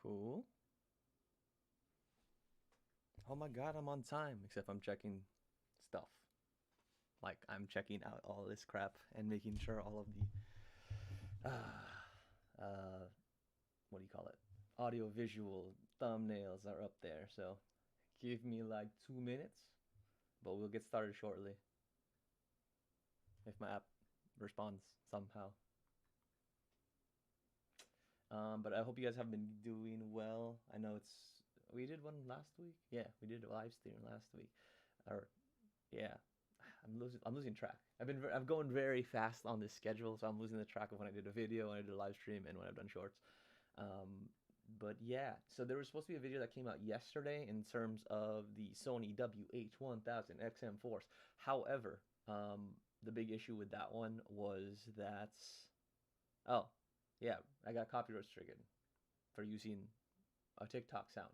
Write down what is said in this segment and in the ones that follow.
Cool. Oh my god, I'm on time, except I'm checking stuff. Like, I'm checking out all this crap and making sure all of the, uh, what do you call it? Audio visual thumbnails are up there. So give me like 2 minutes, but we'll get started shortly if my app responds somehow. But I hope you guys have been doing well. I know we did one last week. Yeah, we did a live stream last week. Or yeah, I'm losing track. I'm going very fast on this schedule, so I'm losing the track of when I did a video, when I did a live stream, and when I've done shorts. Um, but yeah, so there was supposed to be a video that came out yesterday in terms of the Sony WH-1000 XM Force. However, the big issue with that one was that, oh, yeah, I got copyright stricken for using a TikTok sound.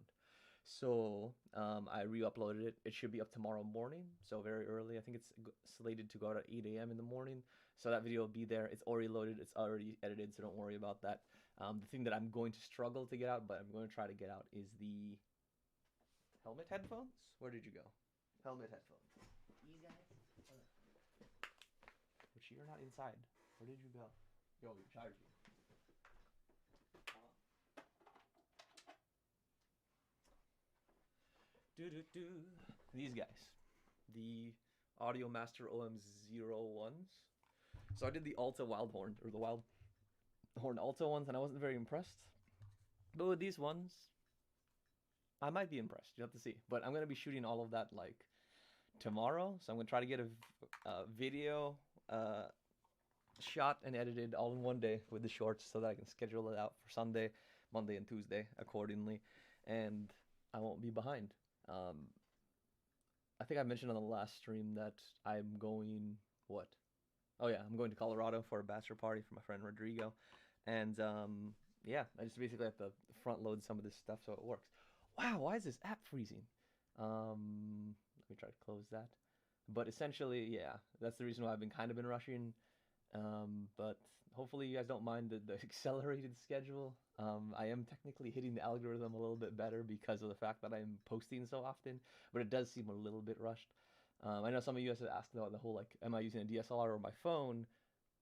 So I re-uploaded it. It should be up tomorrow morning, so very early. I think it's slated to go out at 8 a.m. in the morning. So that video will be there. It's already loaded. It's already edited, so don't worry about that. The thing that I'm going to struggle to get out, but I'm going to try to get out, is the helmet headphones. Where did you go? Helmet headphones. These guys? Which you're not inside. Where did you go? Yo, you're charging. These guys, the Audio Master OM01s. So I did the Alta Wild Horn, or the Wild Horn Alta ones, and I wasn't very impressed. But with these ones, I might be impressed. You have to see. But I'm gonna be shooting all of that like tomorrow, so I'm gonna try to get a video shot and edited all in one day with the shorts, so that I can schedule it out for Sunday, Monday, and Tuesday accordingly, and I won't be behind. I think I mentioned on the last stream that I'm going, what? Oh yeah, I'm going to Colorado for a bachelor party for my friend Rodrigo, and yeah, I just basically have to front load some of this stuff so it works. Wow, why is this app freezing? Let me try to close that. But essentially, yeah, that's the reason why I've been kind of been rushing. But hopefully you guys don't mind the accelerated schedule. I am technically hitting the algorithm a little bit better because of the fact that I'm posting so often, but it does seem a little bit rushed. I know some of you guys have asked about the whole, like, am I using a DSLR or my phone?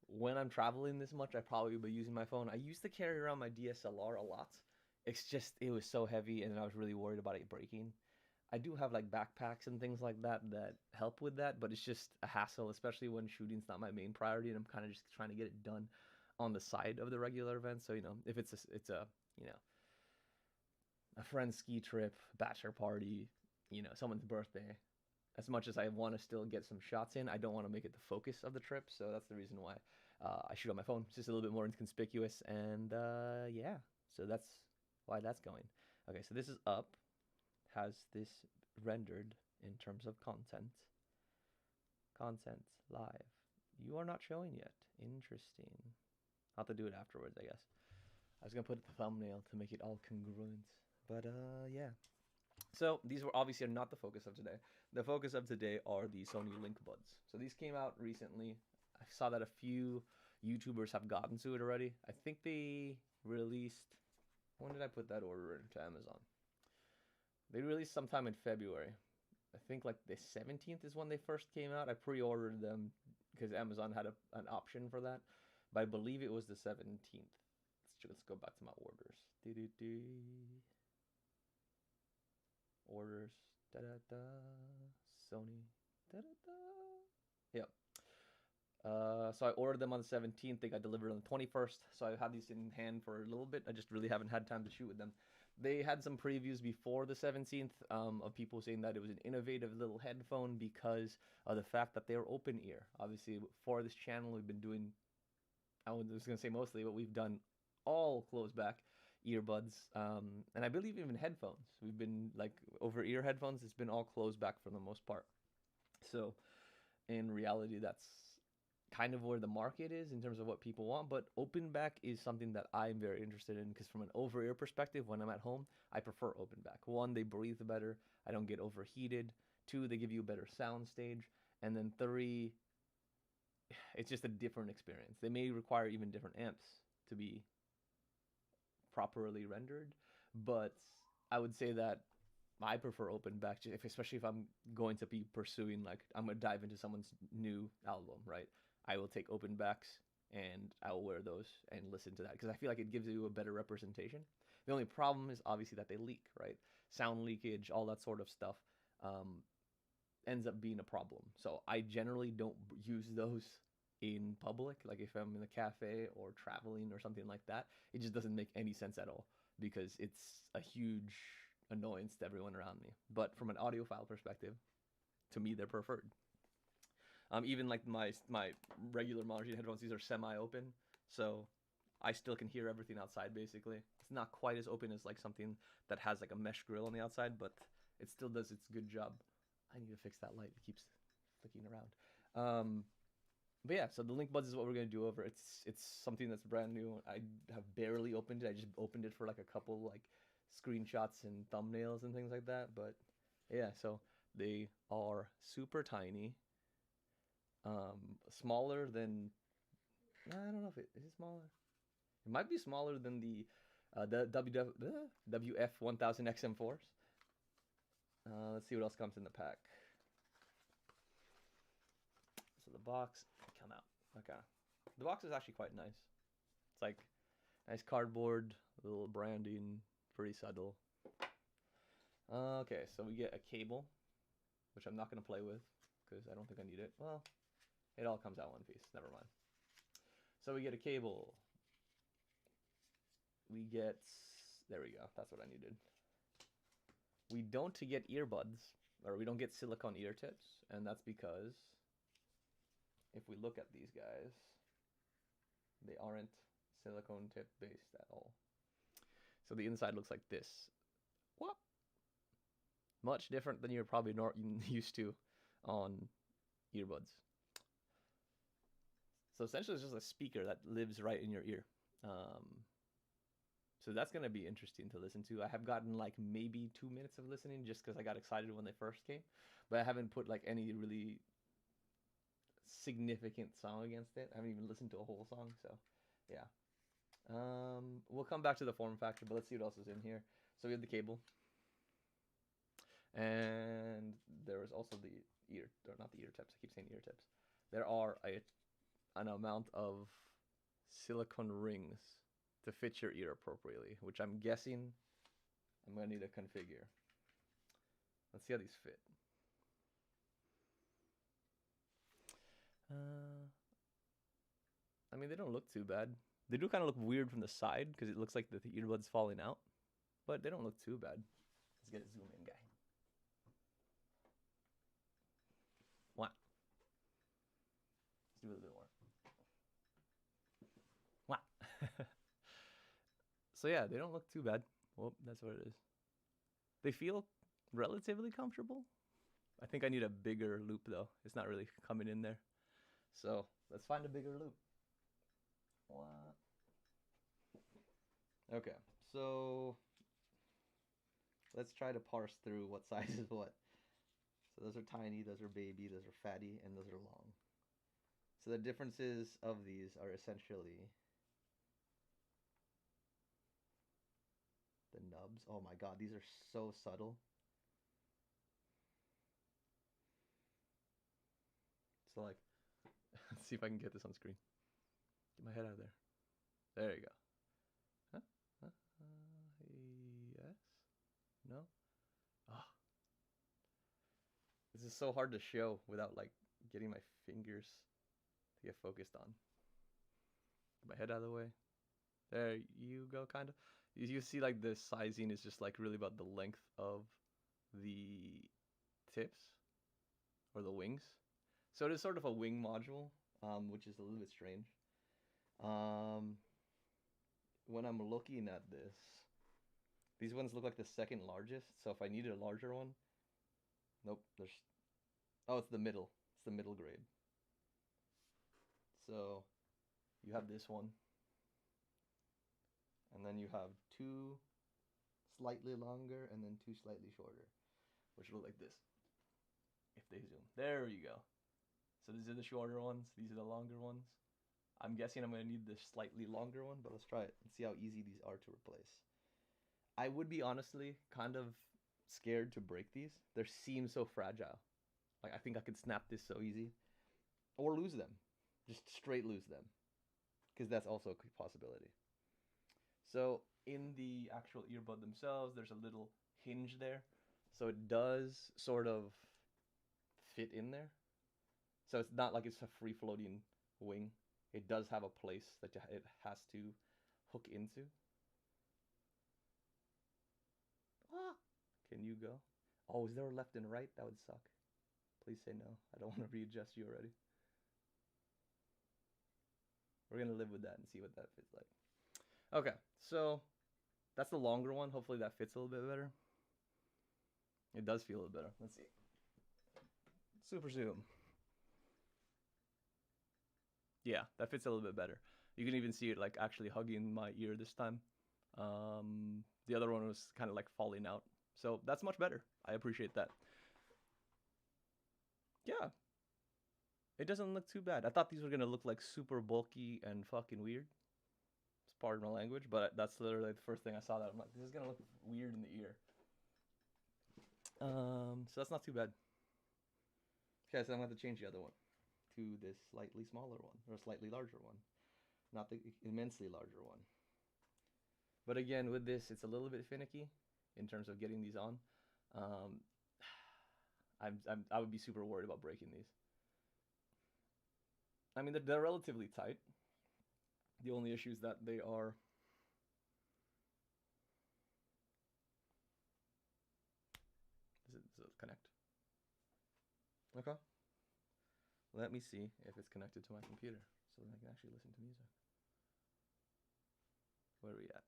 When I'm traveling this much, I probably would be using my phone. I used to carry around my DSLR a lot. It's just, it was so heavy and I was really worried about it breaking. I do have like backpacks and things like that that help with that, but it's just a hassle, especially when shooting's not my main priority and I'm kind of just trying to get it done on the side of the regular event. So, if it's a, a friend's ski trip, bachelor party, someone's birthday, as much as I want to still get some shots in, I don't want to make it the focus of the trip. So that's the reason why I shoot on my phone. It's just a little bit more inconspicuous. And yeah, so that's why that's going. Okay, so this is up. Has this rendered in terms of content? Content live. You are not showing yet. Interesting. I'll have to do it afterwards, I guess. I was going to put the thumbnail to make it all congruent. But yeah. So these were obviously not the focus of today. The focus of today are the Sony LinkBuds. So these came out recently. I saw that a few YouTubers have gotten to it already. I think they released... When did I put that order into Amazon? They released sometime in February. I think like the 17th is when they first came out. I pre-ordered them because Amazon had an option for that. But I believe it was the 17th. Let's go back to my orders. Orders. Da-da-da. Sony. Da-da-da. Yep. So I ordered them on the 17th. They got delivered on the 21st. So I've had these in hand for a little bit. I just really haven't had time to shoot with them. They had some previews before the 17th of people saying that it was an innovative little headphone because of the fact that they were open ear. Obviously, for this channel, we've been doing, I was going to say mostly, but we've done all closed back earbuds. And I believe even headphones. We've been like over ear headphones. It's been all closed back for the most part. So in reality, that's kind of where the market is in terms of what people want, but open back is something that I'm very interested in because from an over ear perspective, when I'm at home, I prefer open back. One, they breathe better. I don't get overheated. Two, they give you a better sound stage. And then three, it's just a different experience. They may require even different amps to be properly rendered, But I would say that I prefer open back, especially if I'm going to be pursuing, like, I'm gonna dive into someone's new album, right? I will take open backs and I will wear those and listen to that because I feel like it gives you a better representation. The only problem is obviously that they leak, right? Sound leakage, all that sort of stuff, um, ends up being a problem. So I generally don't use those in public. Like if I'm in a cafe or traveling or something like that, it just doesn't make any sense at all because it's a huge annoyance to everyone around me. But from an audiophile perspective, to me, they're preferred. Even like my regular Monogene headphones, these are semi-open, so I still can hear everything outside. Basically, it's not quite as open as like something that has like a mesh grill on the outside, but it still does its good job. I need to fix that light; it keeps flicking around. But yeah, so the LinkBuds is what we're gonna do over. It's something that's brand new. I have barely opened it. I just opened it for like a couple like screenshots and thumbnails and things like that. But yeah, so they are super tiny. Smaller than, I don't know if it is it smaller. It might be smaller than the WF1000 XM4s. Let's see what else comes in the pack. So the box come out. Okay, the box is actually quite nice. It's like nice cardboard, little branding, pretty subtle. Okay, so we get a cable, which I'm not gonna play with because I don't think I need it. Well, it all comes out one piece. Never mind. So we get a cable. We get, there we go. That's what I needed. We don't get earbuds, or we don't get silicone ear tips, and that's because if we look at these guys, they aren't silicone tip based at all. So the inside looks like this. What? Much different than you're probably used to on earbuds. So essentially it's just a speaker that lives right in your ear. So that's going to be interesting to listen to. I have gotten like maybe 2 minutes of listening just because I got excited when they first came. But I haven't put like any really significant song against it. I haven't even listened to a whole song. So yeah. We'll come back to the form factor, but let's see what else is in here. So we have the cable. And there is also the ear, or not the ear tips. I keep saying ear tips. There are an amount of silicone rings to fit your ear appropriately, which I'm guessing I'm going to need to configure. Let's see how these fit. I mean, they don't look too bad. They do kind of look weird from the side because it looks like the earbud's falling out, but they don't look too bad. Let's get a zoom in, guy. What? Let's do a little bit more. What? So yeah, they don't look too bad. Well, that's what it is. They feel relatively comfortable. I think I need a bigger loop though. It's not really coming in there. So let's find a bigger loop. What? Okay, so let's try to parse through what size is what. So those are tiny, those are baby, those are fatty, and those are long. So the differences of these are essentially the nubs. Oh my god, these are so subtle. So like, let's see if I can get this on screen. Get my head out of there. There you go. Huh? Huh? Yes? No? Ah. This is so hard to show without like getting my fingers to get focused on. Get my head out of the way. There you go, kind of. You see like the sizing is just like really about the length of the tips or the wings. So it is sort of a wing module, which is a little bit strange. When I'm looking at this, these ones look like the second largest. So if I needed a larger one, nope. Oh, it's the middle. It's the middle grade. So you have this one, and then you have two slightly longer, and then two slightly shorter, which look like this. If they zoom, there you go. So these are the shorter ones. These are the longer ones. I'm guessing I'm going to need the slightly longer one, but let's try it and see how easy these are to replace. I would be honestly kind of scared to break these. They seem so fragile. Like I think I could snap this so easy, or lose them, just straight lose them, because that's also a possibility. So in the actual earbud themselves, there's a little hinge there, so it does sort of fit in there. So it's not like it's a free floating wing. It does have a place that it has to hook into. Ah, can you go? Oh, is there a left and right? That would suck. Please say no. I don't want to readjust you already. We're going to live with that and see what that fits like. Okay, so that's the longer one. Hopefully that fits a little bit better. It does feel a little better. Let's see. Super zoom. Yeah, that fits a little bit better. You can even see it like actually hugging my ear this time. The other one was kind of like falling out. So that's much better. I appreciate that. Yeah. It doesn't look too bad. I thought these were going to look like super bulky and fucking weird. It's pardon my language, but that's literally the first thing I saw that. I'm like, this is going to look weird in the ear. So that's not too bad. Okay, so I'm going to have to change the other one to this slightly smaller one, or a slightly larger one. Not the immensely larger one. But again, with this, it's a little bit finicky in terms of getting these on. I would be super worried about breaking these. I mean, they're relatively tight. The only issue is that they are... Does it connect? Okay. Let me see if it's connected to my computer, so then I can actually listen to music. Where are we at?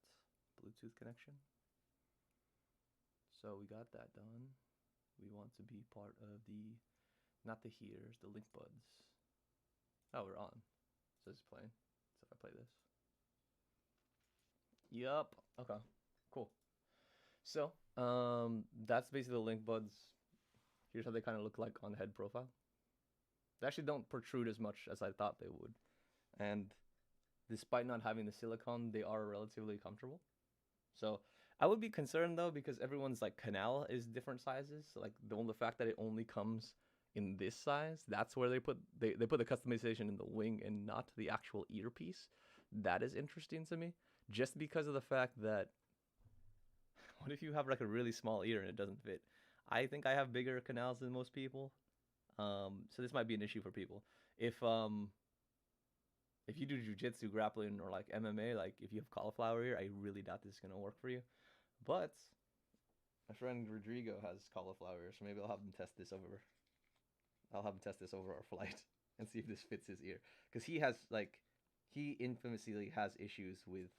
Bluetooth connection. So we got that done. We want to be part of the, not the heaters, the LinkBuds. Oh, we're on. So it's playing. So if I play this. Yup. Okay. Cool. So, that's basically the LinkBuds. Here's how they kind of look like on head profile. They actually don't protrude as much as I thought they would. And despite not having the silicone, they are relatively comfortable. So I would be concerned though, because everyone's like canal is different sizes. So, like the fact that it only comes in this size, that's where they put the customization in the wing and not the actual earpiece. That is interesting to me, just because of the fact that what if you have like a really small ear and it doesn't fit? I think I have bigger canals than most people. So this might be an issue for people. If you do jujitsu, grappling, or like MMA, like if you have cauliflower ear, I really doubt this is gonna work for you. But my friend Rodrigo has cauliflower ear, so maybe I'll have him test this over. I'll have him test this over our flight and see if this fits his ear, because he infamously has issues with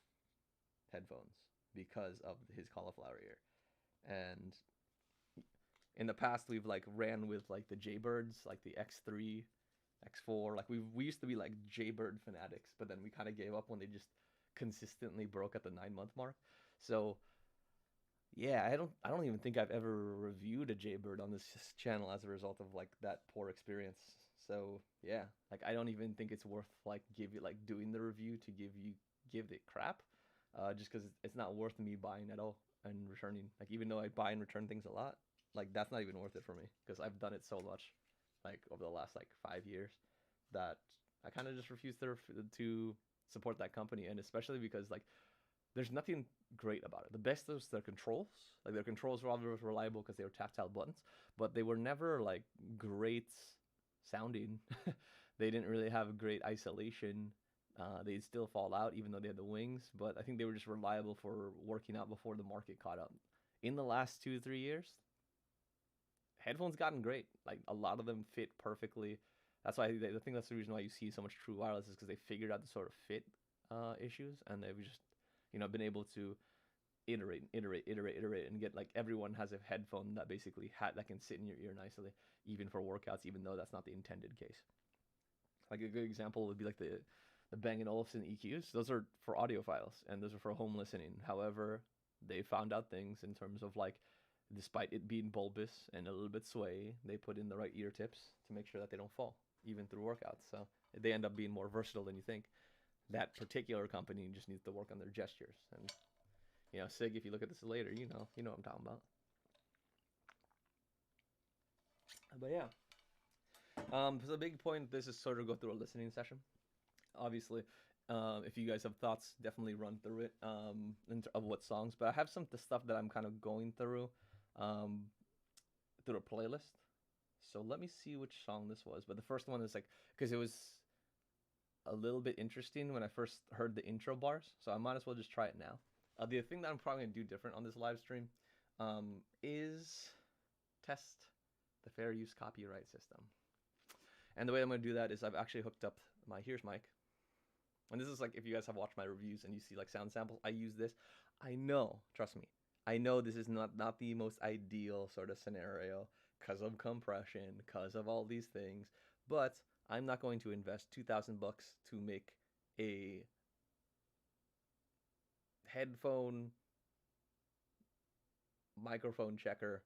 headphones because of his cauliflower ear. And in the past, we've like ran with like the Jaybirds, like the X3, X4. Like we used to be like Jaybird fanatics, but then we kind of gave up when they just consistently broke at the 9-month mark. So yeah, I don't even think I've ever reviewed a Jaybird on this channel as a result of like that poor experience. So yeah, like I don't even think it's worth like doing the review to give it crap, just because it's not worth me buying at all and returning. Like even though I buy and return things a lot, like that's not even worth it for me, because I've done it so much, like over the last like 5 years, that I kind of just refuse to support that company, and especially because like there's nothing great about it. The best is their controls. Like their controls were always reliable because they were tactile buttons, but they were never like great sounding. They didn't really have great isolation. They'd still fall out even though they had the wings, but I think they were just reliable for working out before the market caught up. In the last 2 to 3 years, headphones gotten great. Like a lot of them fit perfectly. That's why I think that's the reason why you see so much true wireless, is because they figured out the sort of fit issues, and they've just been able to iterate, and get like everyone has a headphone that basically that can sit in your ear nicely, even for workouts, even though that's not the intended case. Like a good example would be like the Bang & Olufsen EQs. Those are for audiophiles, and those are for home listening. However, they found out things in terms of like, despite it being bulbous and a little bit sway, they put in the right ear tips to make sure that they don't fall, even through workouts. So they end up being more versatile than you think. That particular company just needs to work on their gestures. And You know, Sig, if you look at this later, you know what I'm talking about. But yeah. So the big point, this is sort of go through a listening session. Obviously, if you guys have thoughts, definitely run through it of what songs. But I have some stuff that I'm kind of going through a playlist. So let me see which song this was. But the first one is like, because it was a little bit interesting when I first heard the intro bars. So I might as well just try it now. The thing that I'm probably going to do different on this live stream is test the fair use copyright system. And the way I'm going to do that is I've actually hooked up my Here's Mic. And this is like, if you guys have watched my reviews and you see like sound samples, I use this. I know, trust me, I know this is not the most ideal sort of scenario because of compression, because of all these things, but I'm not going to invest $2,000 to make a headphone microphone checker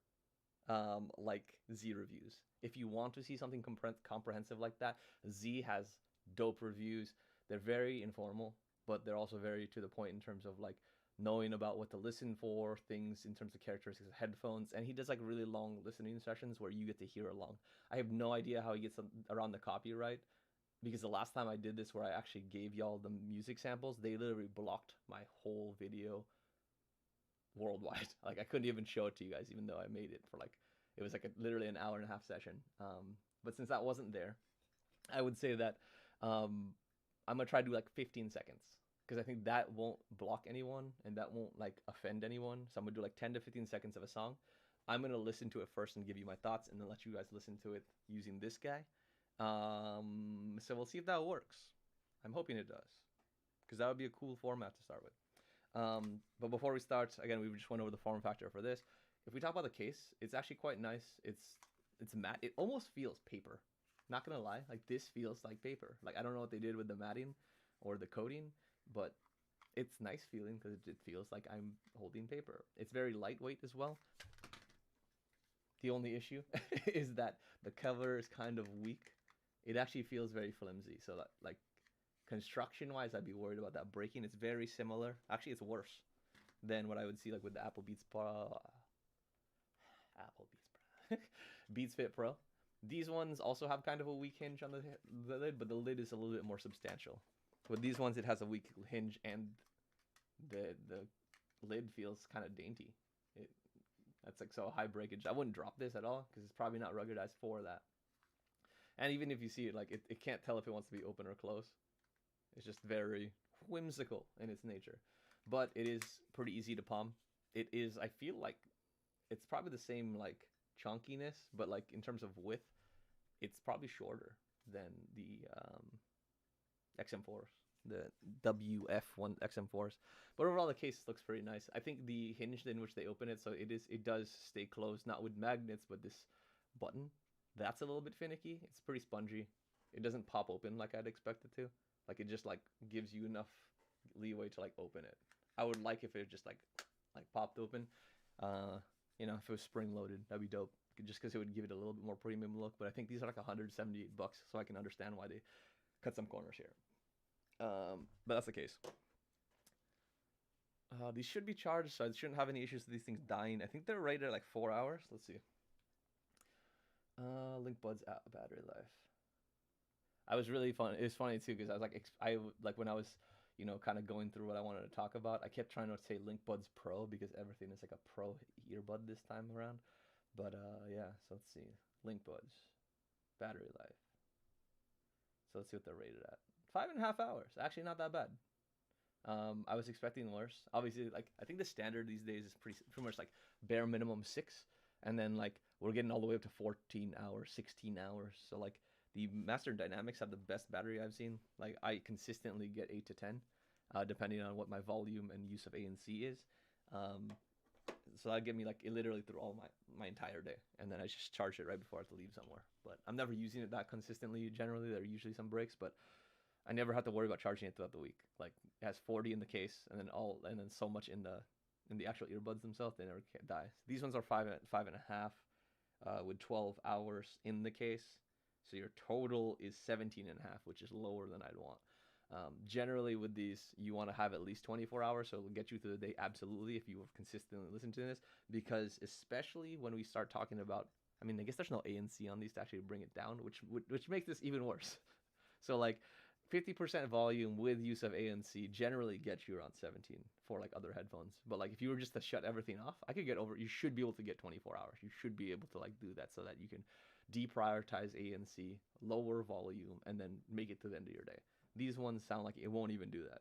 like Z reviews. If you want to see something comprehensive like that, Z has dope reviews. They're very informal, but they're also very to the point in terms of like knowing about what to listen for, things in terms of characteristics of headphones. And he does like really long listening sessions where you get to hear along. I have no idea how he gets around the copyright, because the last time I did this where I actually gave y'all the music samples, they literally blocked my whole video worldwide. Like I couldn't even show it to you guys, even though I made it for like, it was like literally an hour and a half session. But since that wasn't there, I would say that I'm gonna try to do like 15 seconds, because I think that won't block anyone and that won't like offend anyone. So I'm gonna do like 10 to 15 seconds of a song. I'm gonna listen to it first and give you my thoughts, and then let you guys listen to it using this guy. So we'll see if that works. I'm hoping it does, because that would be a cool format to start with. But before we start, again, we just went over the form factor for this. If we talk about the case, it's actually quite nice. It's matte. It almost feels paper. Not gonna lie, like this feels like paper. Like I don't know what they did with the matting or the coating, but it's nice feeling because it feels like I'm holding paper. It's very lightweight as well. The only issue is that the cover is kind of weak. It actually feels very flimsy. So that, like construction-wise, I'd be worried about that breaking. It's very similar. Actually, it's worse than what I would see like with the Apple Beats Pro. Beats Fit Pro. These ones also have kind of a weak hinge on the lid, but the lid is a little bit more substantial. With these ones, it has a weak hinge, and the lid feels kind of dainty. That's like so high breakage. I wouldn't drop this at all because it's probably not ruggedized for that. And even if you see it, like it can't tell if it wants to be open or closed. It's just very whimsical in its nature. But it is pretty easy to palm. It is, I feel like, it's probably the same like chunkiness, but like in terms of width, it's probably shorter than the XM4s, the WF1 XM4s. But overall, the case looks pretty nice. I think the hinge in which they open it, so it does stay closed, not with magnets, but this button, that's a little bit finicky. It's pretty spongy. It doesn't pop open like I'd expect it to. Like it just like gives you enough leeway to like open it. I would like if it just like popped open. You know, if it was spring loaded, that'd be dope. Just because it would give it a little bit more premium look. But I think these are like $178, so I can understand why they cut some corners here. But that's the case. These should be charged, so I shouldn't have any issues with these things dying. I think they're rated at like 4 hours. Let's see. LinkBuds battery life. I was really fun. It was funny too because I was like, when I was, you know, kind of going through what I wanted to talk about, I kept trying to say LinkBuds Pro because everything is like a Pro earbud this time around. But yeah, so let's see. LinkBuds battery life. So let's see what they're rated at. 5.5 hours. Actually, not that bad. I was expecting worse. Obviously, like I think the standard these days is pretty much like bare minimum 6, and then like we're getting all the way up to 14 hours, 16 hours. So like the Master Dynamics have the best battery I've seen. Like I consistently get 8 to 10, depending on what my volume and use of ANC is. So that get me like literally through all my entire day, and then I just charge it right before I have to leave somewhere. But I'm never using it that consistently. Generally, there are usually some breaks, but I never have to worry about charging it throughout the week. Like it has 40 in the case, and then so much in the actual earbuds themselves. They never die. These ones are 5.5, with 12 hours in the case. So your total is 17.5, which is lower than I'd want. Generally, with these, you want to have at least 24 hours, so it'll get you through the day, absolutely, if you have consistently listened to this. Because especially when we start talking about, I mean, I guess there's no ANC on these to actually bring it down, which makes this even worse. So like 50% volume with use of ANC generally gets you around 17 for like other headphones. But like if you were just to shut everything off, I could get over. You should be able to get 24 hours. You should be able to like do that so that you can deprioritize ANC, lower volume, and then make it to the end of your day. These ones sound like it won't even do that.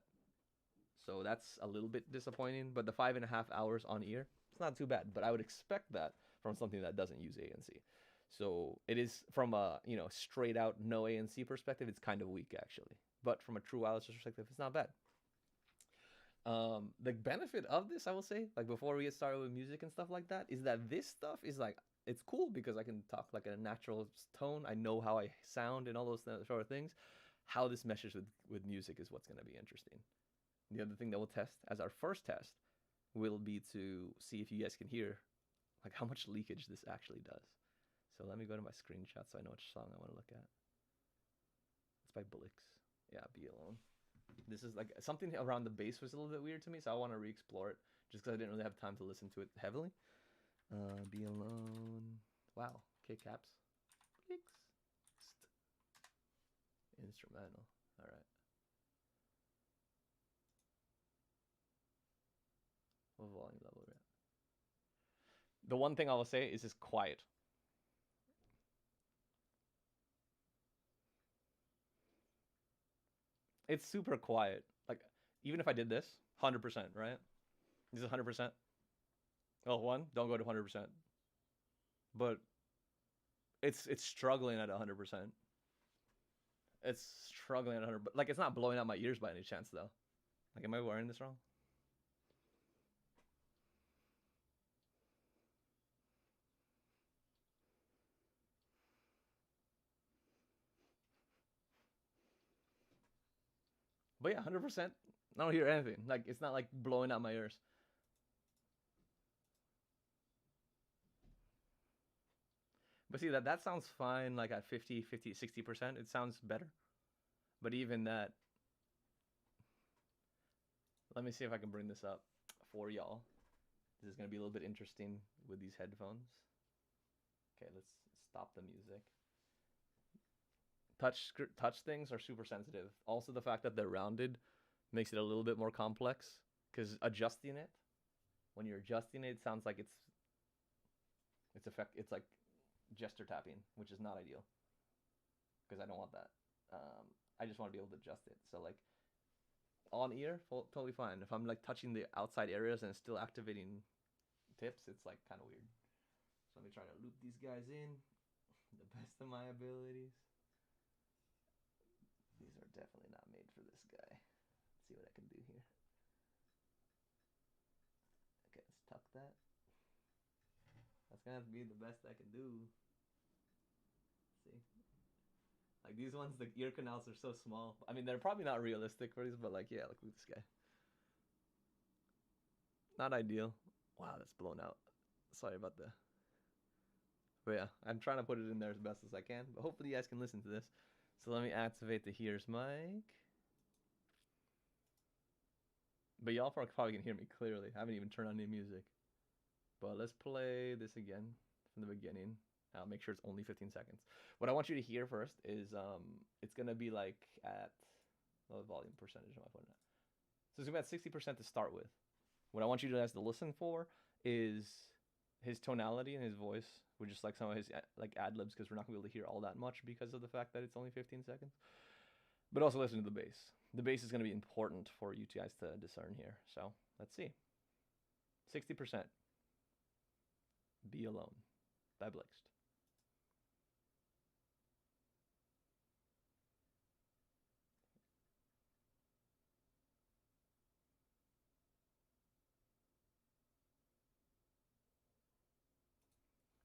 So that's a little bit disappointing. But the 5.5 hours on ear, it's not too bad. But I would expect that from something that doesn't use ANC. So it is from a straight out no ANC perspective, it's kind of weak actually. But from a true wireless perspective, it's not bad. The benefit of this, I will say, like before we get started with music and stuff like that, is that this stuff is like, it's cool because I can talk like a natural tone. I know how I sound and all those sort of things. How this meshes with music is what's going to be interesting. The other thing that we'll test as our first test will be to see if you guys can hear like how much leakage this actually does. So let me go to my screenshot so I know which song I want to look at. It's by Blix. Yeah, Be Alone. This is like something around the bass was a little bit weird to me, so I want to re-explore it just because I didn't really have time to listen to it heavily. Be Alone. Wow. K caps. Blix. Instrumental. All right. What volume level are we at? The one thing I will say is it's quiet. It's super quiet. Like, even if I did this, 100%, right? This is 100%. Oh, one, don't go to 100%. But it's struggling at 100%. It's struggling at 100%. But like, it's not blowing out my ears by any chance, though. Like, am I wearing this wrong? But yeah, 100%. I don't hear anything. Like, it's not like blowing out my ears. But see, that sounds fine, like at 50, 60%. It sounds better. But even that, let me see if I can bring this up for y'all. This is going to be a little bit interesting with these headphones. Okay, let's stop the music. Touch things are super sensitive. Also, the fact that they're rounded makes it a little bit more complex, because adjusting it, when you're adjusting it, it sounds like it's like gesture tapping, which is not ideal, because I don't want that. I just want to be able to adjust it. So like on ear, totally fine. If I'm like touching the outside areas and still activating tips, it's like kind of weird. So let me try to loop these guys in the best of my abilities. These are definitely not made for this guy. Let's see what I can do here. Okay, let's tuck that. That's gonna have to be the best I can do. Let's see. Like these ones, the ear canals are so small. I mean, they're probably not realistic for these, but like, yeah, look at this guy. Not ideal. Wow, that's blown out. Sorry about that. But yeah, I'm trying to put it in there as best as I can. But hopefully you guys can listen to this. So let me activate the Here's mic. But y'all probably can hear me clearly. I haven't even turned on any music. But let's play this again from the beginning. I'll make sure it's only 15 seconds. What I want you to hear first is it's going to be like at, what volume percentage am I putting at? So it's going to be at 60% to start with. What I want you guys to listen for is his tonality and his voice, with just like some of his like ad-libs, because we're not going to be able to hear all that much because of the fact that it's only 15 seconds. But also listen to the bass. The bass is going to be important for you guys to discern here. So let's see. 60%. Be Alone by Blixt.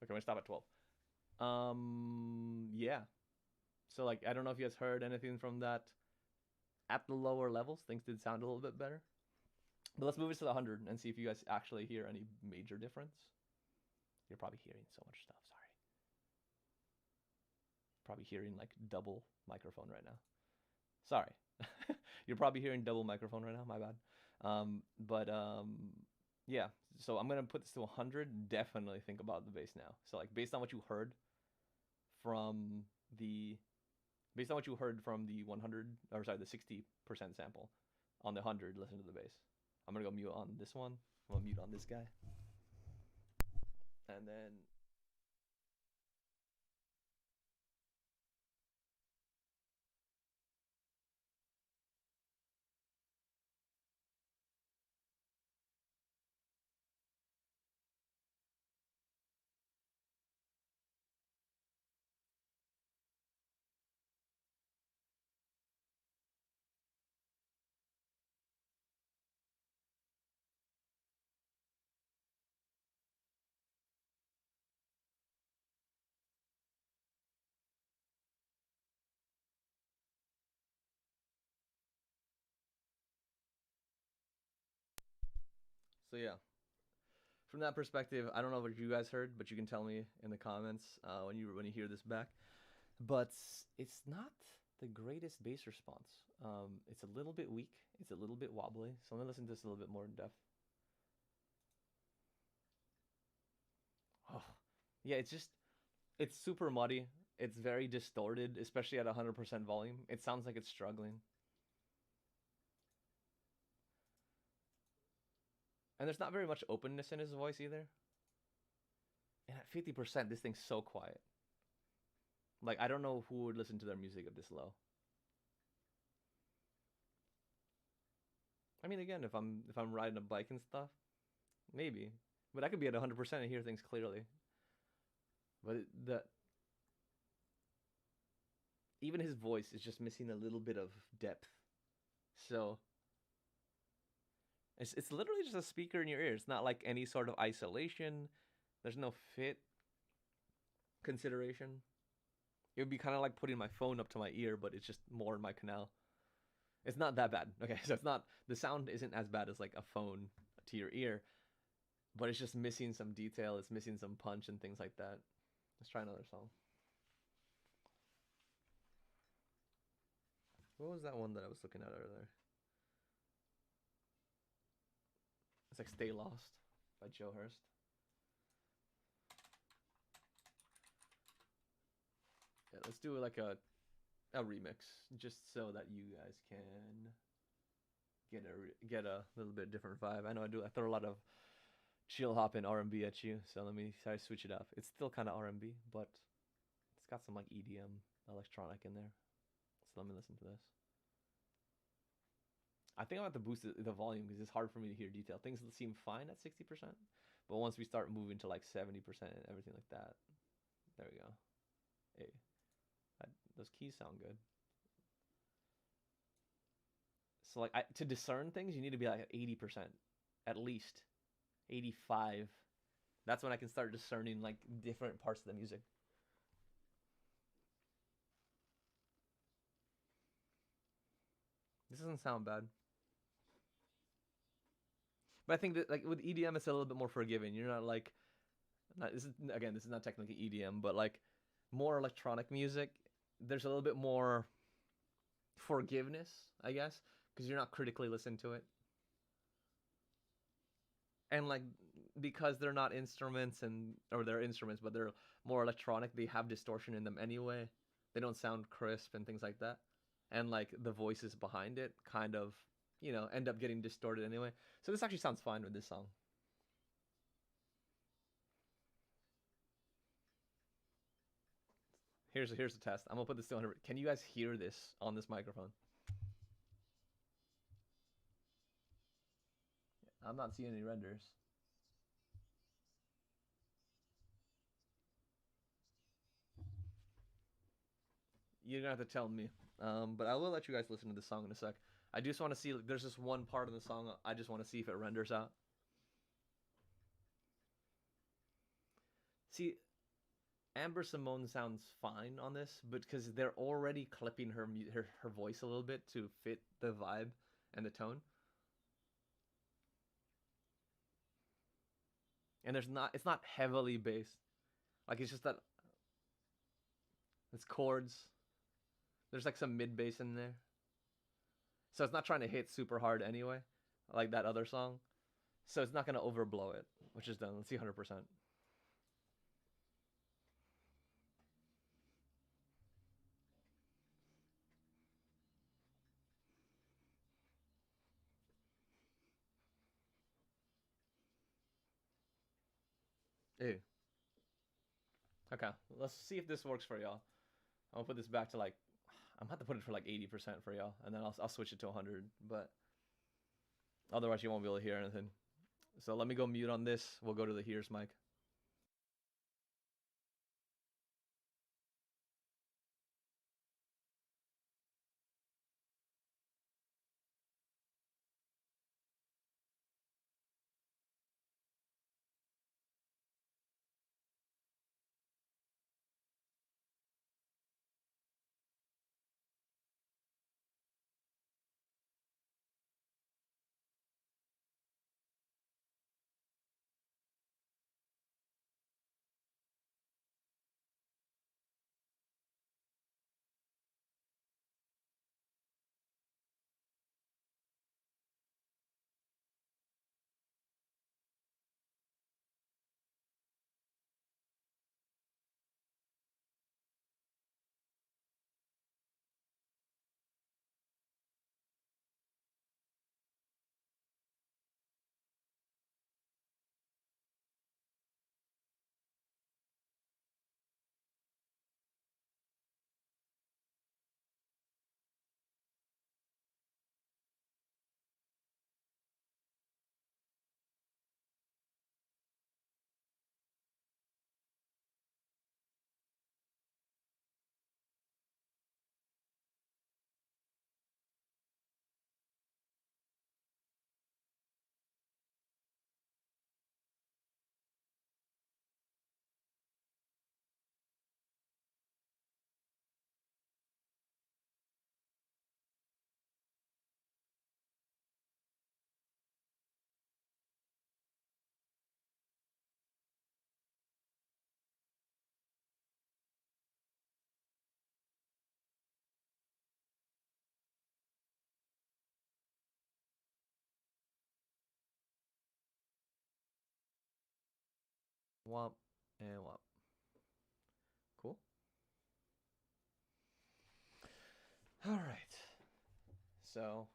Okay, I'm gonna stop at 12. Yeah. So like, I don't know if you guys heard anything from that. At the lower levels, things did sound a little bit better. But let's move it to the 100 and see if you guys actually hear any major difference. You're probably hearing so much stuff, sorry. Probably hearing like double microphone right now. Sorry. You're probably hearing double microphone right now. My bad. But yeah. So I'm gonna put this to 100. Definitely think about the bass now. So like based on what you heard from the based on what you heard from the 100 or sorry the 60% sample on the 100, listen to the bass. I'm gonna go mute on this one. I'm gonna mute on this guy, and then. So yeah, from that perspective, I don't know what you guys heard, but you can tell me in the comments when you hear this back. But it's not the greatest bass response. It's a little bit weak. It's a little bit wobbly. So I'm gonna listen to this a little bit more in depth. Oh, yeah, it's super muddy. It's very distorted, especially at 100% volume. It sounds like it's struggling. And there's not very much openness in his voice either. And at 50%, this thing's so quiet. Like, I don't know who would listen to their music at this low. I mean, again, if I'm riding a bike and stuff, maybe. But I could be at 100% and hear things clearly. But even his voice is just missing a little bit of depth. So it's literally just a speaker in your ear. It's not like any sort of isolation. There's no fit consideration. It would be kind of like putting my phone up to my ear, but it's just more in my canal. It's not that bad. Okay, so it's not, the sound isn't as bad as like a phone to your ear, but it's just missing some detail. It's missing some punch and things like that. Let's try another song. What was that one that I was looking at earlier? It's like Stay Lost by Joe Hurst. Yeah, let's do like a remix, just so that you guys can get a little bit different vibe. I know I throw a lot of chill hop and R&B at you, so let me try to switch it up. It's still kind of R&B, but it's got some like EDM electronic in there. So let me listen to this. I think I'm going to boost the volume because it's hard for me to hear detail. Things seem fine at 60%, but once we start moving to like 70% and everything like that, there we go. Hey, those keys sound good. So like to discern things, you need to be like at 80%, at least 85. That's when I can start discerning like different parts of the music. This doesn't sound bad. But I think that like with EDM, it's a little bit more forgiving. You're not like, this is not technically EDM, but like more electronic music. There's a little bit more forgiveness, I guess, because you're not critically listening to it. And like because they're not instruments or they're instruments, but they're more electronic, they have distortion in them anyway. They don't sound crisp and things like that. And like the voices behind it kind of, end up getting distorted anyway. So this actually sounds fine with this song. Here's a test. I'm gonna put this to 100. Can you guys hear this on this microphone? I'm not seeing any renders. You're gonna have to tell me. But I will let you guys listen to this song in a sec. I just want to see. Like, there's this one part of the song. I just want to see if it renders out. See, Amber Simone sounds fine on this, but because they're already clipping her voice a little bit to fit the vibe and the tone. And it's not heavily bass. Like it's just that it's chords. There's like some mid bass in there. So it's not trying to hit super hard anyway, like that other song. So it's not gonna overblow it, which is done. Let's see 100%. Ew. Okay, let's see if this works for y'all. I'll put this back to like, I'm gonna have to put it for like 80% for y'all, and then I'll switch it to 100. But otherwise, you won't be able to hear anything. So let me go mute on this. We'll go to the here's mic. Womp and womp. Cool. All right. So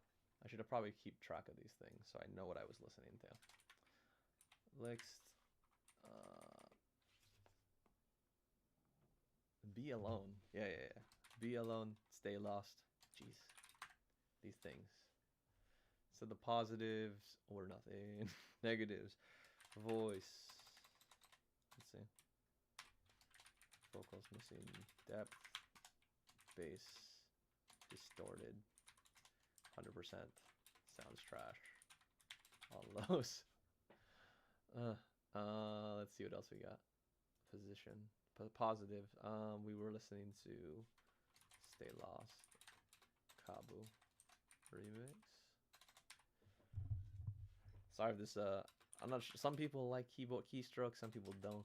I should have probably keep track of these things so I know what I was listening to. Next, be alone. Yeah. Be alone. Stay lost. Jeez. These things. So the positives or nothing. Negatives. Voice. Let's see. Vocals missing depth. Bass distorted. 100%. Sounds trash. All lows. Let's see what else we got. Position. Positive. We were listening to Stay Lost. Kabu. Remix. Sorry if this, I'm not sure. Some people like keyboard keystrokes, some people don't.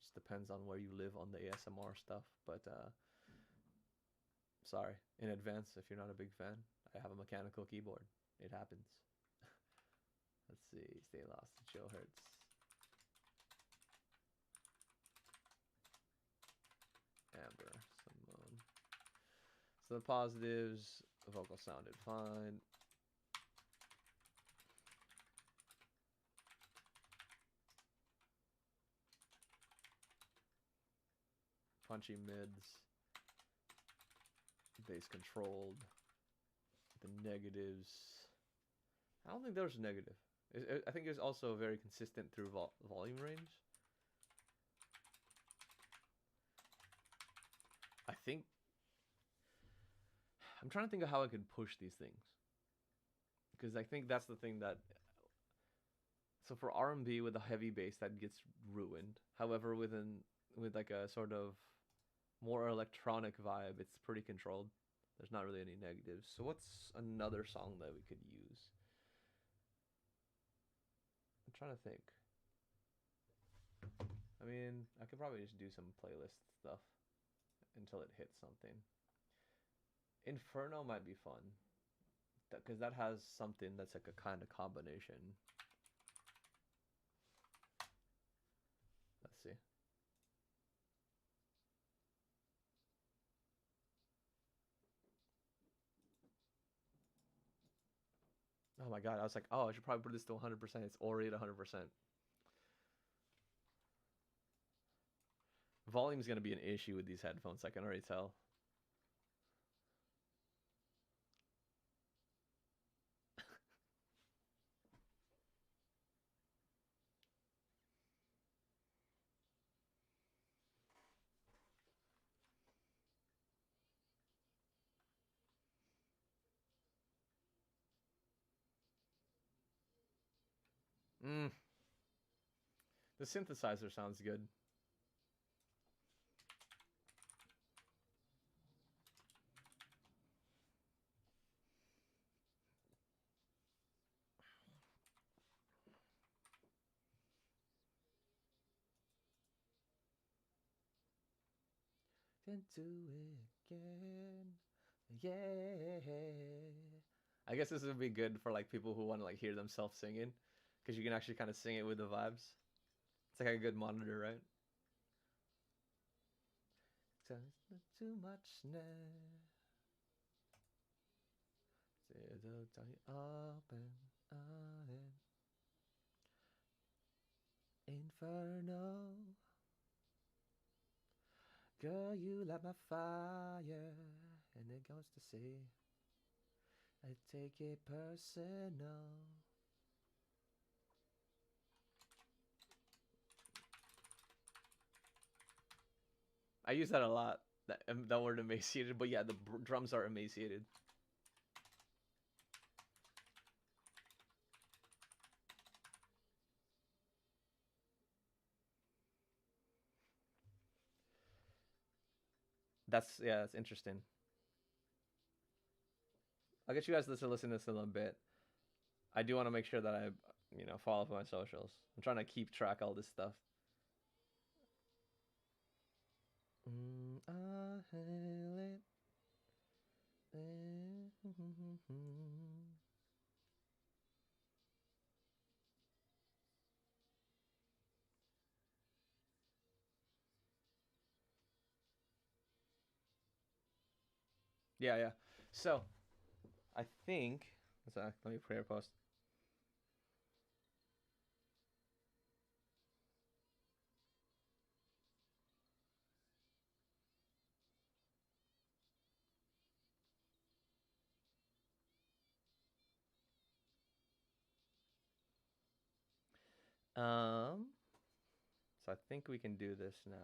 Just depends on where you live on the ASMR stuff. But, sorry in advance if you're not a big fan. I have a mechanical keyboard. It happens. Let's see. Stay Lost. Joe Hertz. Amber. Simone. So the positives. The vocal sounded fine. Punchy mids. Bass controlled. The negatives. I don't think there's negative. I think it's also very consistent through volume range. I think I'm trying to think of how I could push these things, because I think that's the thing that. So for R&B with a heavy bass, that gets ruined. However, with like a sort of more electronic vibe, it's pretty controlled. There's not really any negatives. So what's another song that we could use? I'm trying to think. I mean, I could probably just do some playlist stuff until it hits something. Inferno might be fun because that has something that's like a kind of combination. Let's see. Oh my god, I was like, oh, I should probably put this to 100%. It's already at 100%. Volume's gonna be an issue with these headphones, I can already tell. Mm. The synthesizer sounds good. Can do it again. Yeah. I guess this would be good for like people who want to like hear themselves singing, because you can actually kind of sing it with the vibes. It's like a good monitor, right? So it's not too much now. Open, Inferno. Girl, you light my fire, and it goes to see. I take it personal. I use that a lot. That word emaciated, but yeah, the drums are emaciated. That's interesting. I'll get you guys to listen to this in a bit. I do want to make sure that I, follow up my socials. I'm trying to keep track of all this stuff. I hail it. Yeah, yeah. So, I think. Let me prayer post. So I think we can do this now.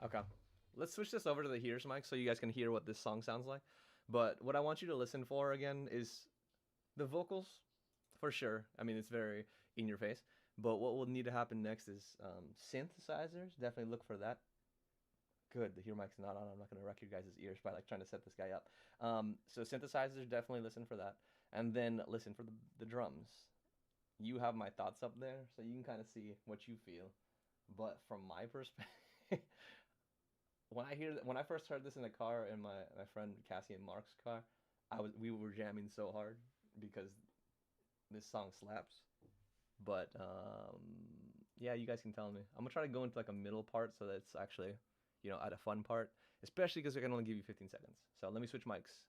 Okay. Let's switch this over to the hears mic so you guys can hear what this song sounds like. But what I want you to listen for again is the vocals, for sure. I mean, it's very in your face. But what will need to happen next is synthesizers. Definitely look for that. Good. The hear mic's not on. I'm not going to wreck your guys' ears by like trying to set this guy up. So synthesizers, definitely listen for that. And then listen for the drums. You have my thoughts up there, so you can kind of see what you feel. But from my perspective, when I first heard this in the car in my friend Cassie and Mark's car, we were jamming so hard because this song slaps. But yeah, you guys can tell me. I'm gonna try to go into like a middle part so that it's actually, at a fun part, especially because I can only give you 15 seconds. So let me switch mics.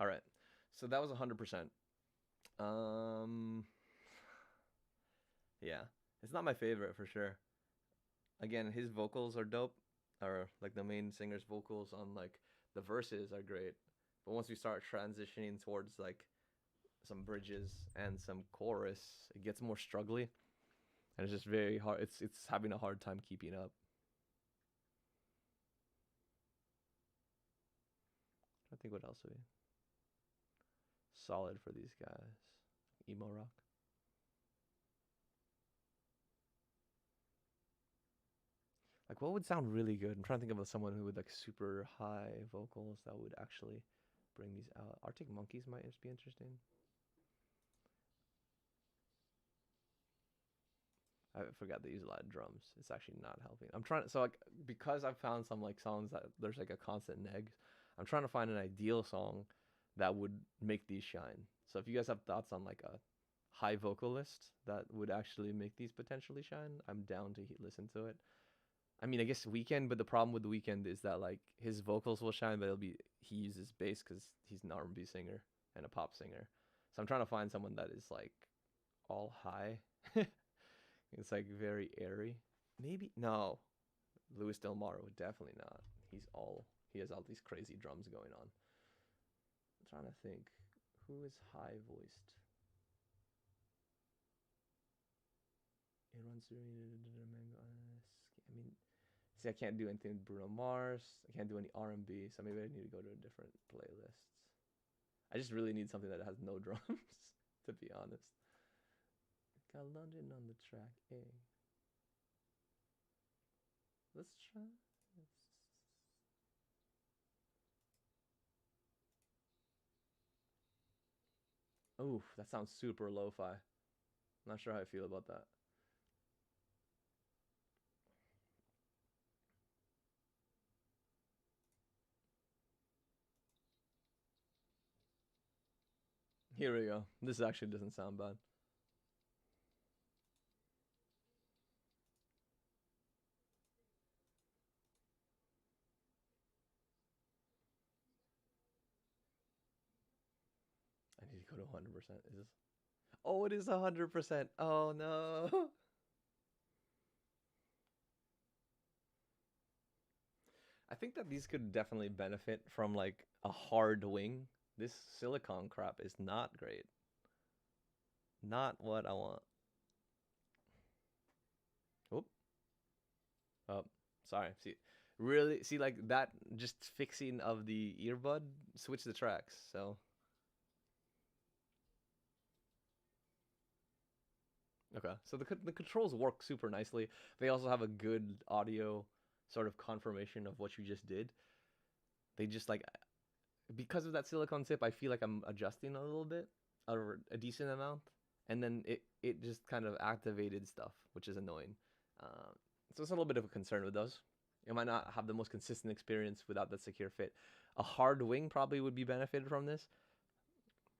All right. So that was 100%. Um, yeah, it's not my favorite for sure. Again, his vocals are dope, or like the main singer's vocals on like the verses are great. But once we start transitioning towards like some bridges and some chorus, it gets more struggly, and it's just very hard. It's having a hard time keeping up. I think what else would be solid for these guys? Emo rock. Like what would sound really good? I'm trying to think of someone who would like super high vocals that would actually bring these out. Arctic Monkeys might just be interesting. I forgot they use a lot of drums. It's actually not helping. I'm trying to, so like because I've found some like songs that there's like a constant neg. I'm trying to find an ideal song that would make these shine. So if you guys have thoughts on like a high vocalist that would actually make these potentially shine, I'm down to listen to it. I mean, I guess Weeknd, but the problem with the Weeknd is that like his vocals will shine, but he uses bass because he's an R&B singer and a pop singer. So I'm trying to find someone that is like all high. It's like very airy. Maybe no, Louis Del Mar would definitely not. He has all these crazy drums going on. I'm trying to think who is high voiced. It runs through. I mean, see, I can't do anything with Bruno Mars. I can't do any R&B, so maybe I need to go to a different playlist. I just really need something that has no drums, to be honest. Got London on the track, eh? Let's try. Oof, that sounds super lo-fi. Not sure how I feel about that. Here we go. This actually doesn't sound bad. I need to go to 100%. Is this? Oh, it is 100%. Oh no. I think that these could definitely benefit from like a hard wing. This silicone crap is not great. Not what I want. Oop. Oh, sorry. See like that just fixing of the earbud switch the tracks. So okay. So the controls work super nicely. They also have a good audio sort of confirmation of what you just did. They just like because of that silicone tip, I feel like I'm adjusting a little bit or a decent amount, and then it just kind of activated stuff, which is annoying. So it's a little bit of a concern with those. You might not have the most consistent experience without that secure fit. A hard wing probably would be benefited from this.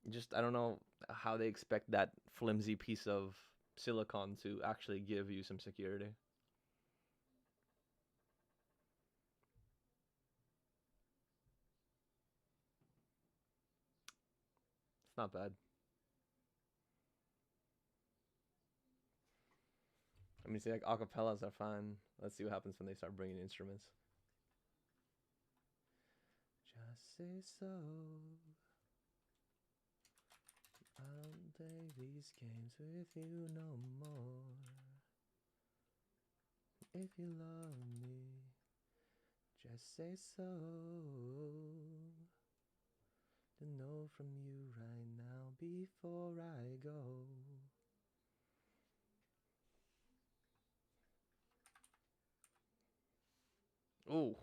Just I don't know how they expect that flimsy piece of silicone to actually give you some security. It's not bad. I mean, see, like acapellas are fine. Let's see what happens when they start bringing instruments. Just say so. I'll play these games with you no more. If you love me, just say so. To know from you right now before I go. Ooh.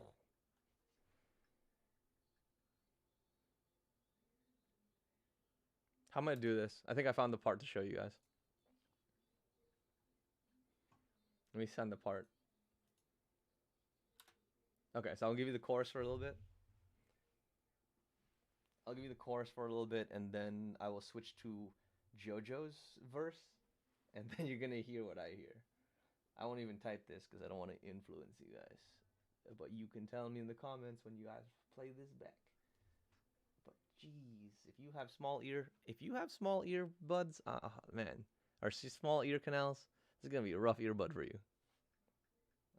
How am I gonna do this? I think I found the part to show you guys. Let me send the part. Okay, so I'll give you the chorus for a little bit. I'll give you the chorus for a little bit, and then I will switch to JoJo's verse, and then you're gonna hear what I hear. I won't even type this because I don't want to influence you guys. But you can tell me in the comments when you guys play this back. But Jeez, if you have small earbuds, man, or small ear canals, this is gonna be a rough earbud for you.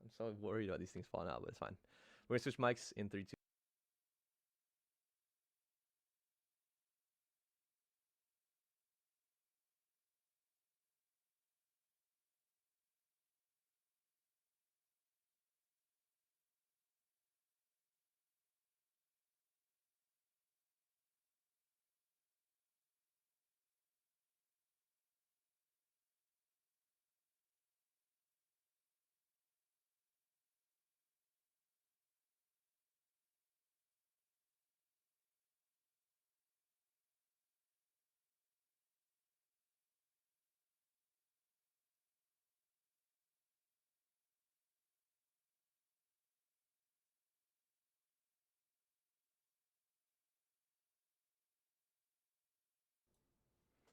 I'm so worried about these things falling out, but it's fine. We're gonna switch mics in 3, 2.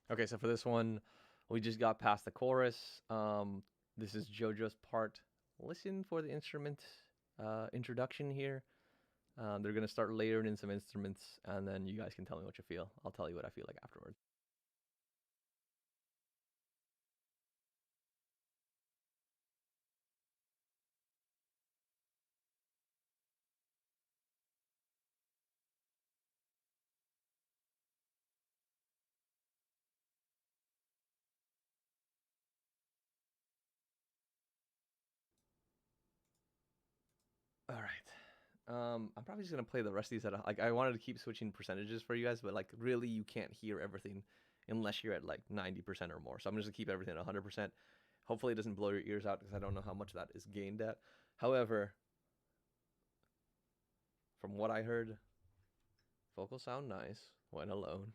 Okay, so for this one, we just got past the chorus. This is JoJo's part. Listen for the instrument introduction here. They're gonna start layering in some instruments, and then you guys can tell me what you feel. I'll tell you what I feel like afterwards. All right. I'm probably just gonna play the rest of these at like I wanted to keep switching percentages for you guys, but like really you can't hear everything unless you're at like 90% or more. So I'm just gonna keep everything at 100%. Hopefully it doesn't blow your ears out because I don't know how much that is gained at. However, from what I heard, vocals sound nice when alone.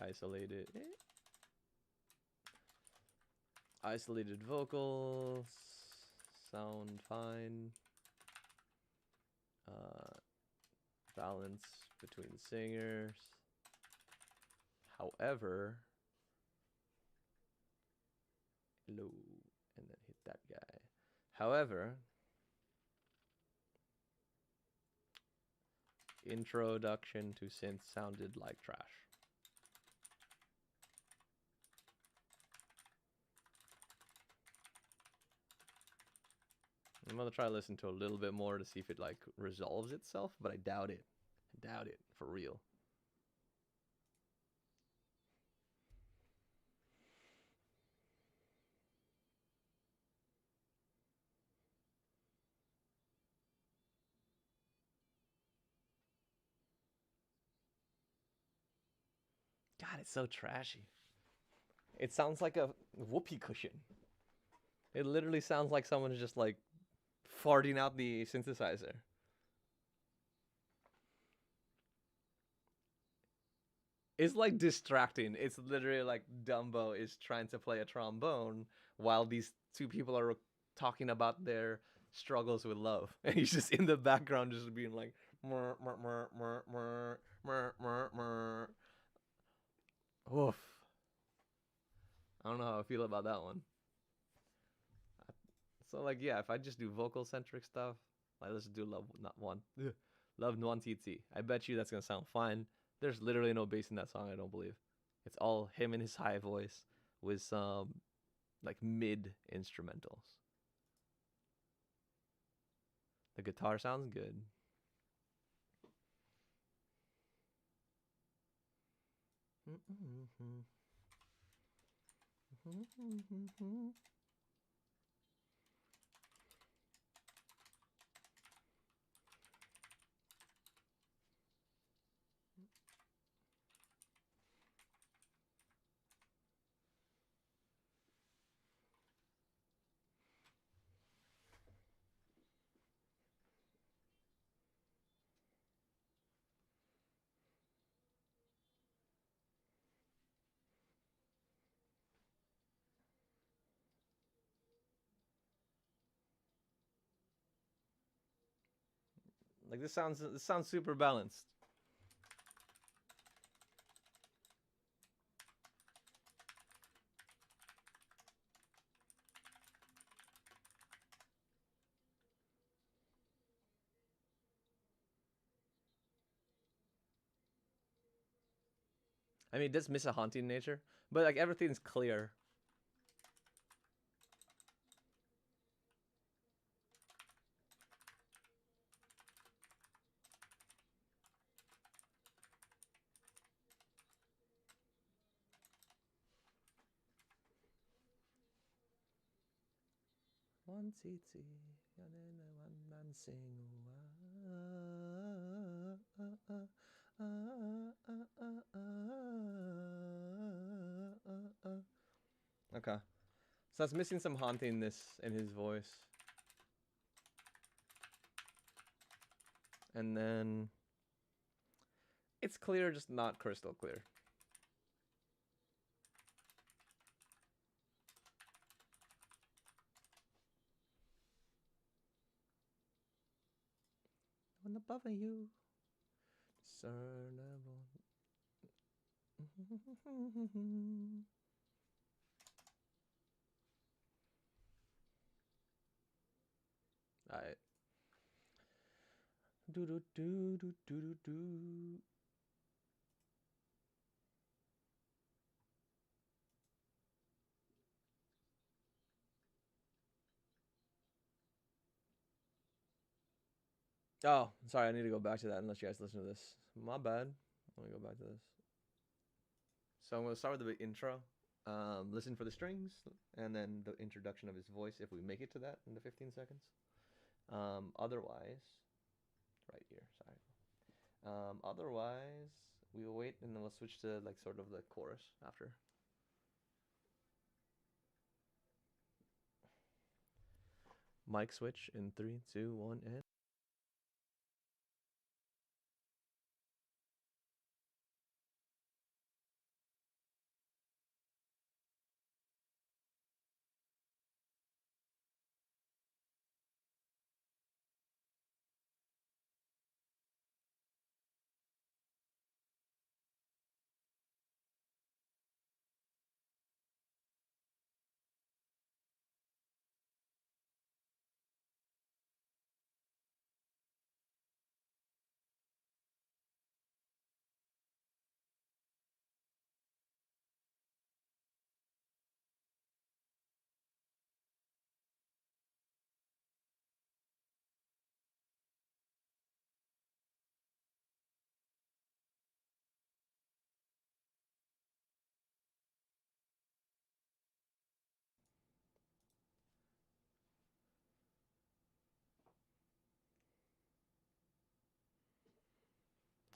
Isolated. Isolated vocals sound fine. Balance between singers. However, hello, and then hit that guy. However, introduction to synth sounded like trash. I'm gonna try to listen to a little bit more to see if it like resolves itself, but I doubt it. I doubt it for real. God, it's so trashy. It sounds like a whoopee cushion. It literally sounds like someone's just like farting out the synthesizer. It's like distracting. It's literally like Dumbo is trying to play a trombone while these two people are talking about their struggles with love, and he's just in the background just being like mur, mur, mur, mur, mur, mur, mur, mur. Oof. I don't know how I feel about that one. So like yeah, if I just do vocal centric stuff, like let's do love not one love non TT. I bet you that's gonna sound fine. There's literally no bass in that song, I don't believe. It's all him and his high voice with some like mid instrumentals. The guitar sounds good. Like this sounds super balanced. I mean, it does miss a haunting nature, but like everything's clear. One titi, one sing. Okay, so that's missing some hauntingness in his voice, and then it's clear, just not crystal clear. When above you, discernible. Alright. Do do do do do do do. Oh, sorry, I need to go back to that unless you guys listen to this. My bad. Let me go back to this. So I'm going to start with the intro. Listen for the strings, and then the introduction of his voice if we make it to that in the 15 seconds. Otherwise, right here, sorry. Otherwise, we will wait and then we'll switch to like sort of the chorus after. Mic switch in 3, 2, 1, and...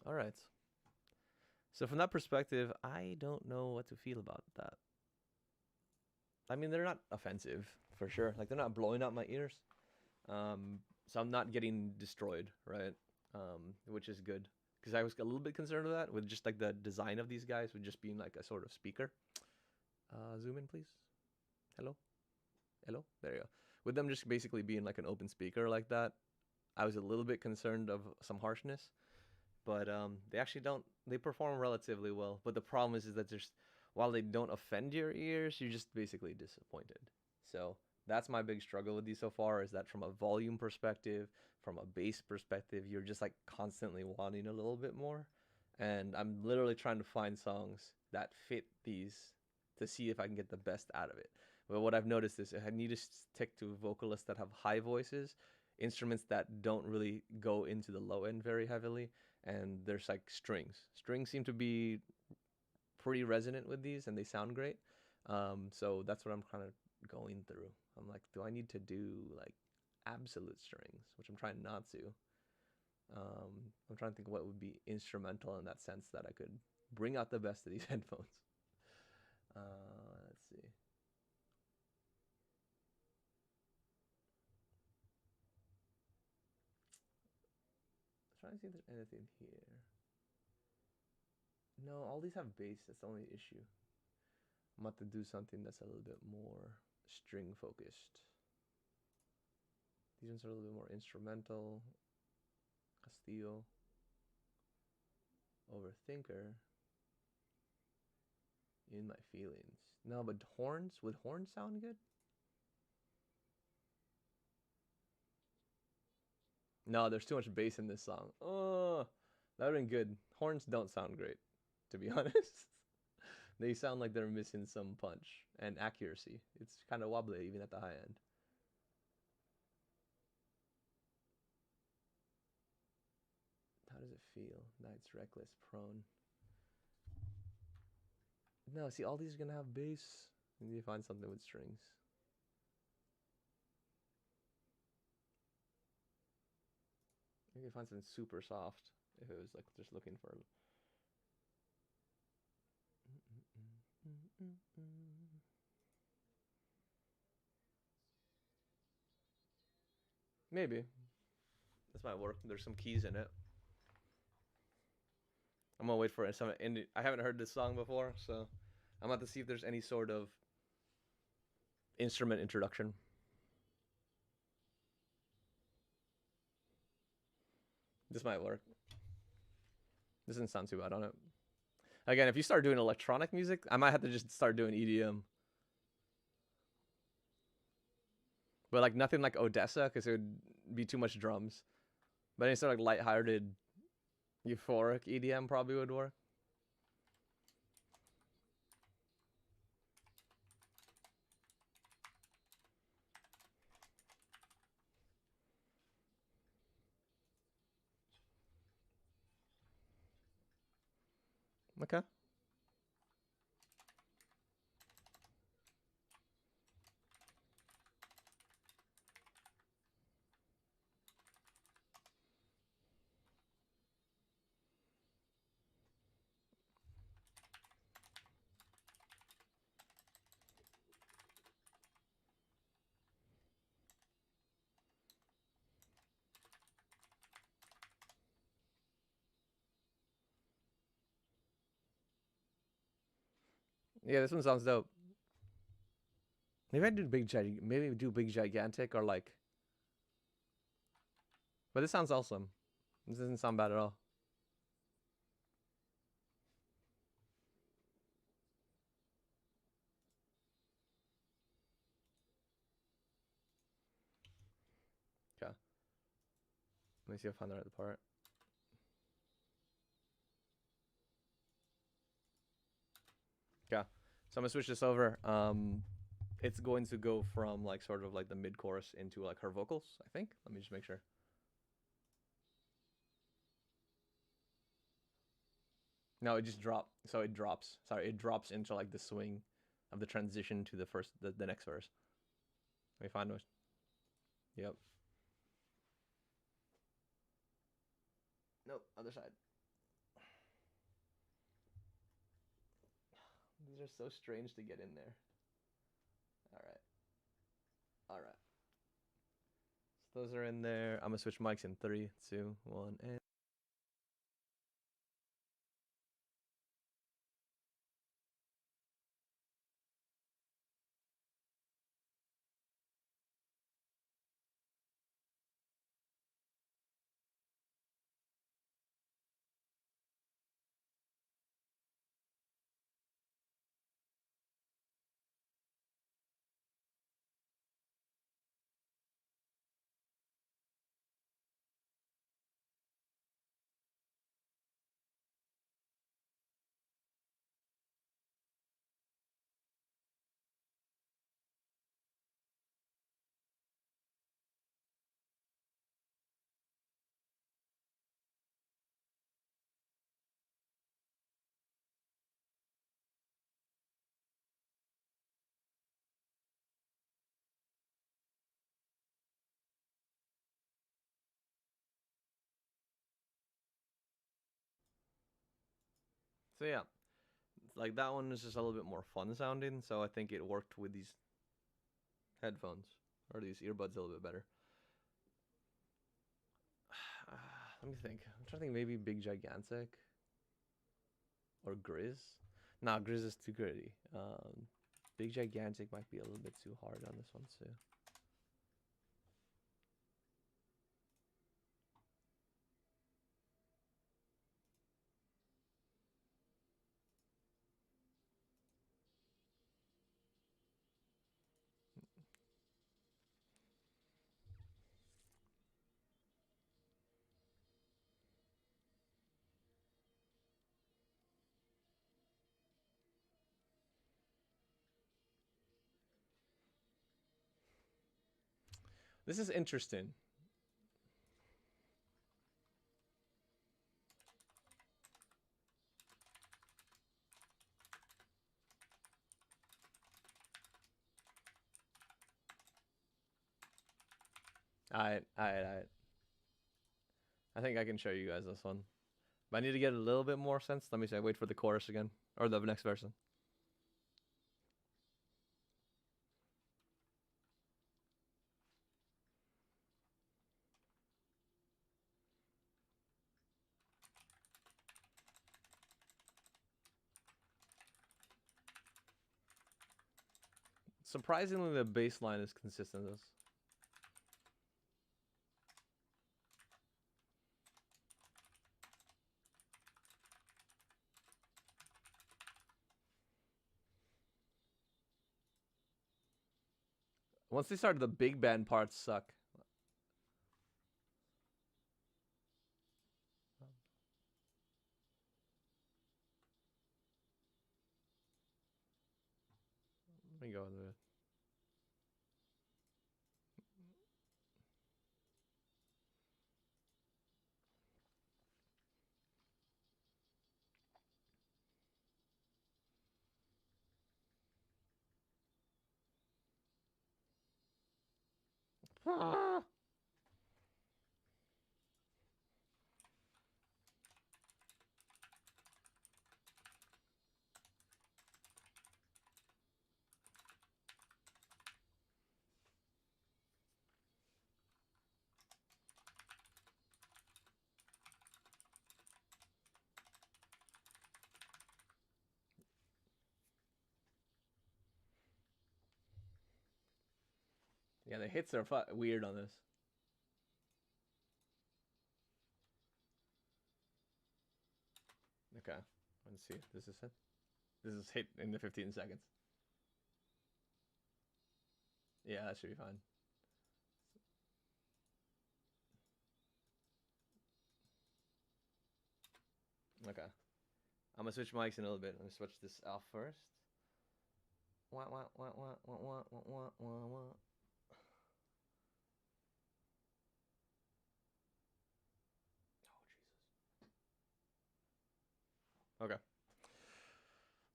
All right. So from that perspective, I don't know what to feel about that. I mean, they're not offensive, for sure. Like, they're not blowing out my ears. So I'm not getting destroyed, right? Which is good. Because I was a little bit concerned with that, with just, like, the design of these guys, with just being, like, a sort of speaker. Zoom in, please. Hello? Hello? There you go. With them just basically being, like, an open speaker like that, I was a little bit concerned of some harshness. But they actually don't. They perform relatively well. But the problem is that there's, while they don't offend your ears, you're just basically disappointed. So that's my big struggle with these so far, is that from a volume perspective, from a bass perspective, you're just like constantly wanting a little bit more. And I'm literally trying to find songs that fit these to see if I can get the best out of it. But what I've noticed is I need to stick to vocalists that have high voices, instruments that don't really go into the low end very heavily, and there's like strings. Strings seem to be pretty resonant with these, and they sound great. So that's what I'm kind of going through. I'm like, do I need to do like absolute strings, which I'm trying not to. I'm trying to think what would be instrumental in that sense that I could bring out the best of these headphones. Let's see. I'm trying to see if there's anything here. No, all these have bass. That's the only issue. I'm about to do something that's a little bit more string focused. These ones are a little bit more instrumental. Castillo. Overthinker. In my feelings. No, but horns? Would horns sound good? No, there's too much bass in this song. Oh, that would have been good. Horns don't sound great, to be honest. They sound like they're missing some punch and accuracy. It's kind of wobbly even at the high end. How does it feel? Knight's Reckless, Prone. No, see, all these are gonna have bass. You need to find something with strings. You can find something super soft if it was like just looking for. Maybe. This might work. There's some keys in it. I'm gonna wait for it. I haven't heard this song before, so I'm about to see if there's any sort of instrument introduction. This might work. This doesn't sound too bad on it. Again, if you start doing electronic music, I might have to just start doing EDM. But like nothing like Odessa, because it would be too much drums. But any sort of like lighthearted, euphoric EDM probably would work. Okay. Yeah, this one sounds dope. Maybe I do big gigantic or like. But this sounds awesome. This doesn't sound bad at all. Okay. Let me see if I find the right part. Yeah. So I'm gonna switch this over. It's going to go from like sort of like the mid chorus into like her vocals, I think. Let me just make sure. No, it just dropped. So it drops. Sorry, it drops into like the swing of the transition to the next verse. Let me find it. Yep. Nope, other side. These are so strange to get in there. All right. So those are in there. I'm gonna switch mics in 3, 2, 1, and. So yeah, like that one is just a little bit more fun sounding. So I think it worked with these headphones or these earbuds a little bit better. Let me think. I'm trying to think. Maybe Big Gigantic or Grizz. Nah, Grizz is too gritty. Big Gigantic might be a little bit too hard on this one too. This is interesting. Alright. I think I can show you guys this one. But I need to get a little bit more sense. Let me say, wait for the chorus again. Or the next version. Surprisingly, the bass line is consistent with this. Once they started, the big band parts suck. Let me go into it. Yeah, the hits are weird on this. Okay, let's see. This is it. This is hit in the 15 seconds. Yeah, that should be fine. Okay. I'm gonna switch mics in a little bit. Let me switch this off first. Wah, wah, wah, wah, wah, wah, wah, wah, wah. Oh, Jesus. Okay.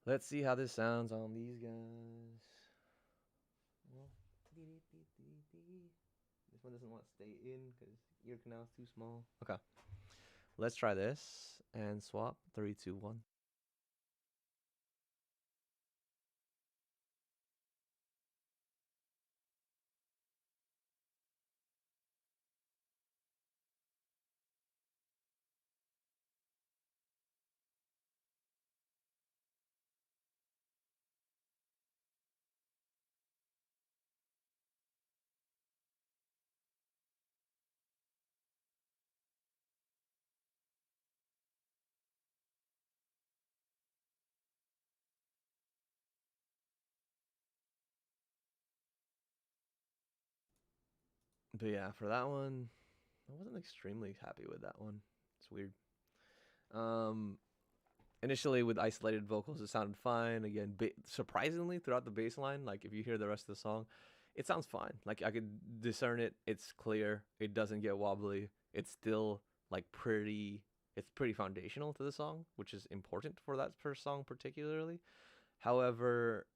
Let's see how this sounds on these guys. This one doesn't want to stay in because ear canal is too small. Okay. Let's try this and swap. 3, 2, 1. But yeah, for that one, I wasn't extremely happy with that one. It's weird. Initially with isolated vocals, it sounded fine. Again, surprisingly, throughout the bass line, like if you hear the rest of the song, it sounds fine. Like I could discern it. It's clear. It doesn't get wobbly. It's still like pretty. It's pretty foundational to the song, which is important for that first song particularly. However,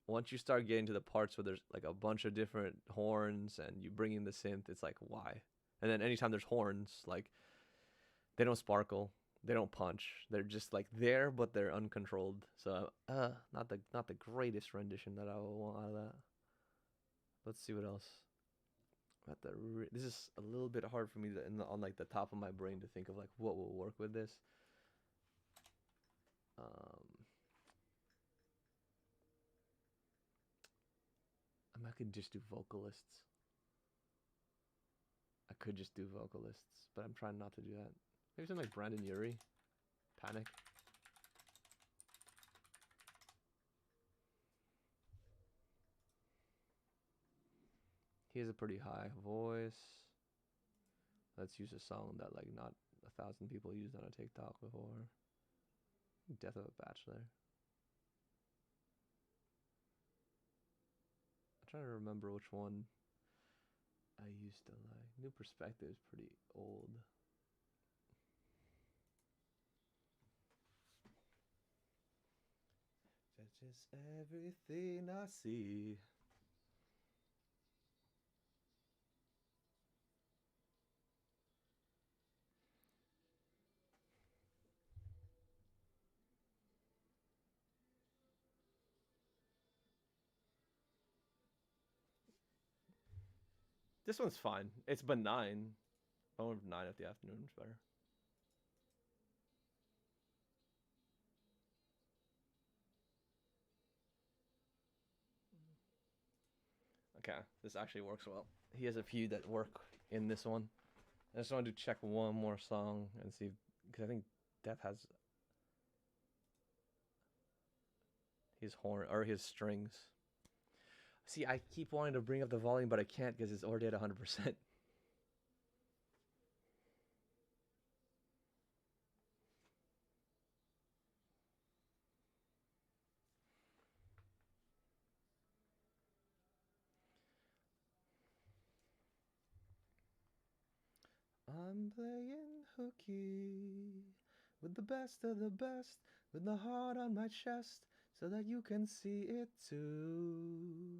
once you start getting to the parts where there's like a bunch of different horns and you bring in the synth, it's like why? And then anytime there's horns, like they don't sparkle, they don't punch, they're just like there, but they're uncontrolled. So not the greatest rendition that I would want out of that. Let's see what else. This is a little bit hard for me to, on like the top of my brain to think of like what will work with this. I could just do vocalists. I could just do vocalists, but I'm trying not to do that. Maybe something like Brandon Urie. Panic. He has a pretty high voice. Let's use a song that like not 1,000 people used on a TikTok before. Death of a Bachelor. I'm trying to remember which one. I used to like. New Perspective is pretty old. That's just everything I see. This one's fine. It's benign. I want 9 at the afternoon is better. Okay, this actually works well. He has a few that work in this one. I just wanted to check one more song and see, because I think Death has his horn or his strings. See, I keep wanting to bring up the volume, but I can't because it's already at 100%. I'm playing hooky with the best of the best, with the heart on my chest, so that you can see it too.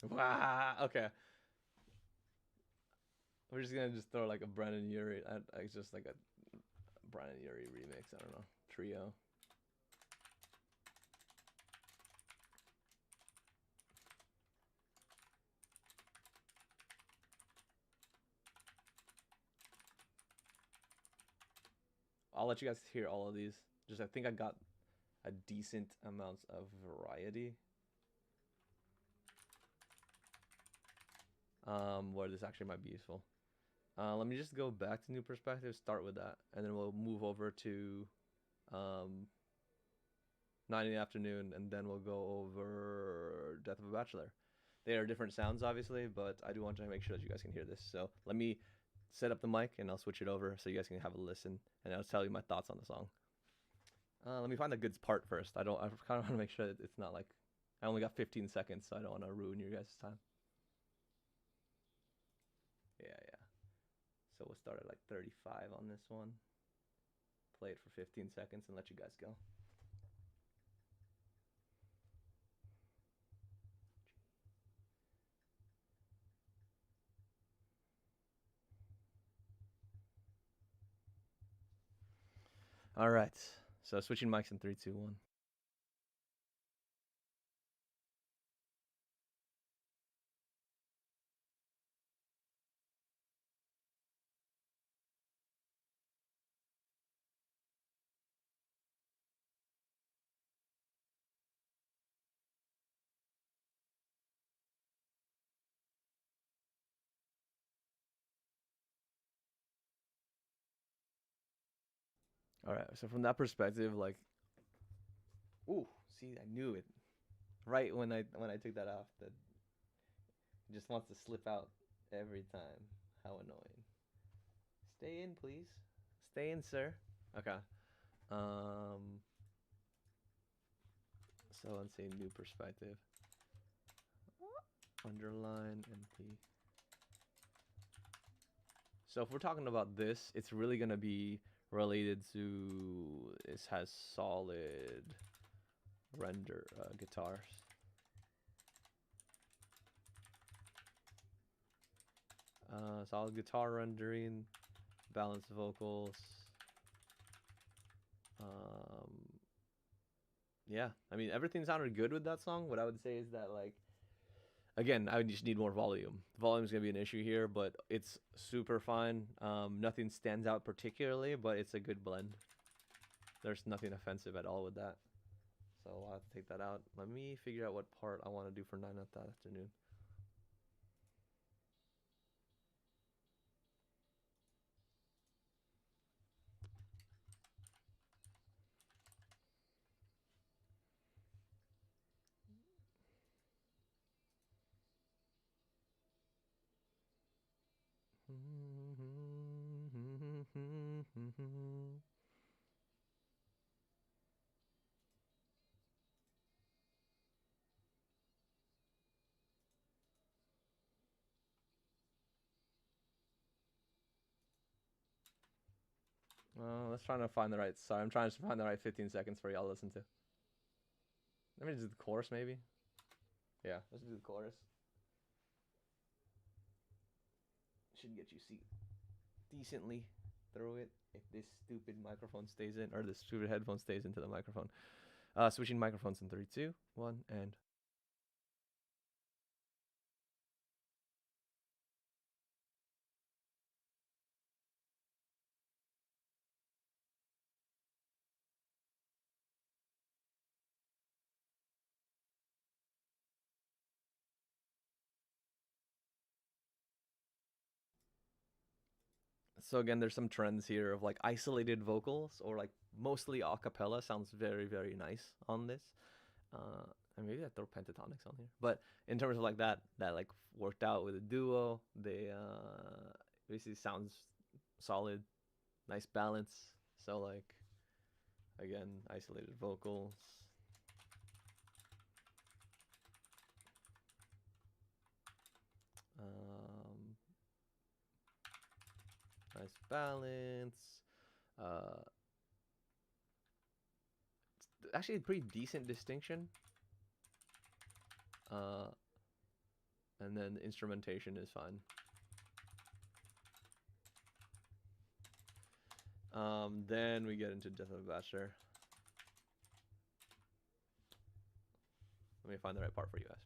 Wow. Okay. We're just gonna just throw like a Brandon Urie. It's just like a Brandon Urie remix. I don't know. Trio. I'll let you guys hear all of these. Just I think I got a decent amount of variety. Where this actually might be useful. Let me just go back to New Perspective, start with that, and then we'll move over to 9 in the afternoon, and then we'll go over Death of a Bachelor. They are different sounds, obviously, but I do want to make sure that you guys can hear this. So let me set up the mic, and I'll switch it over so you guys can have a listen, and I'll tell you my thoughts on the song. Let me find the good part first. I kind of want to make sure that it's not like I only got 15 seconds, so I don't want to ruin your guys' time. Yeah. So we'll start at like 35 on this one. Play it for 15 seconds and let you guys go. All right. So switching mics in 3, 2, 1. All right. So from that perspective, like, ooh, see, I knew it. Right when I took that off, that it just wants to slip out every time. How annoying. Stay in, please. Stay in, sir. Okay. So let's say New Perspective. Underline NP. So if we're talking about this, it's really gonna be related to this has solid render guitars. Solid guitar rendering, balanced vocals. Yeah, I mean everything sounded good with that song. What I would say is that, like, again, I would just need more volume. Volume is gonna be an issue here, but it's super fine. Nothing stands out particularly, but it's a good blend. There's nothing offensive at all with that. So I'll have to take that out. Let me figure out what part I want to do for 9 that afternoon. Let's try to find the right. Sorry, I'm trying to find the right 15 seconds for y'all to listen to. Let me just do the chorus, maybe. Yeah, let's do the chorus. Should get you see decently through it if this stupid microphone stays in, or this stupid headphone stays into the microphone. Switching microphones in 3, 2, 1, and. So again, there's some trends here of like isolated vocals or like mostly a cappella. Sounds very, very nice on this. And maybe I throw Pentatonix on here. But in terms of like that like worked out with a duo. They basically sounds solid, nice balance. So like again, isolated vocals. Nice balance. It's actually a pretty decent distinction. And then the instrumentation is fine. Then we get into Death of a Bachelor. Let me find the right part for you guys.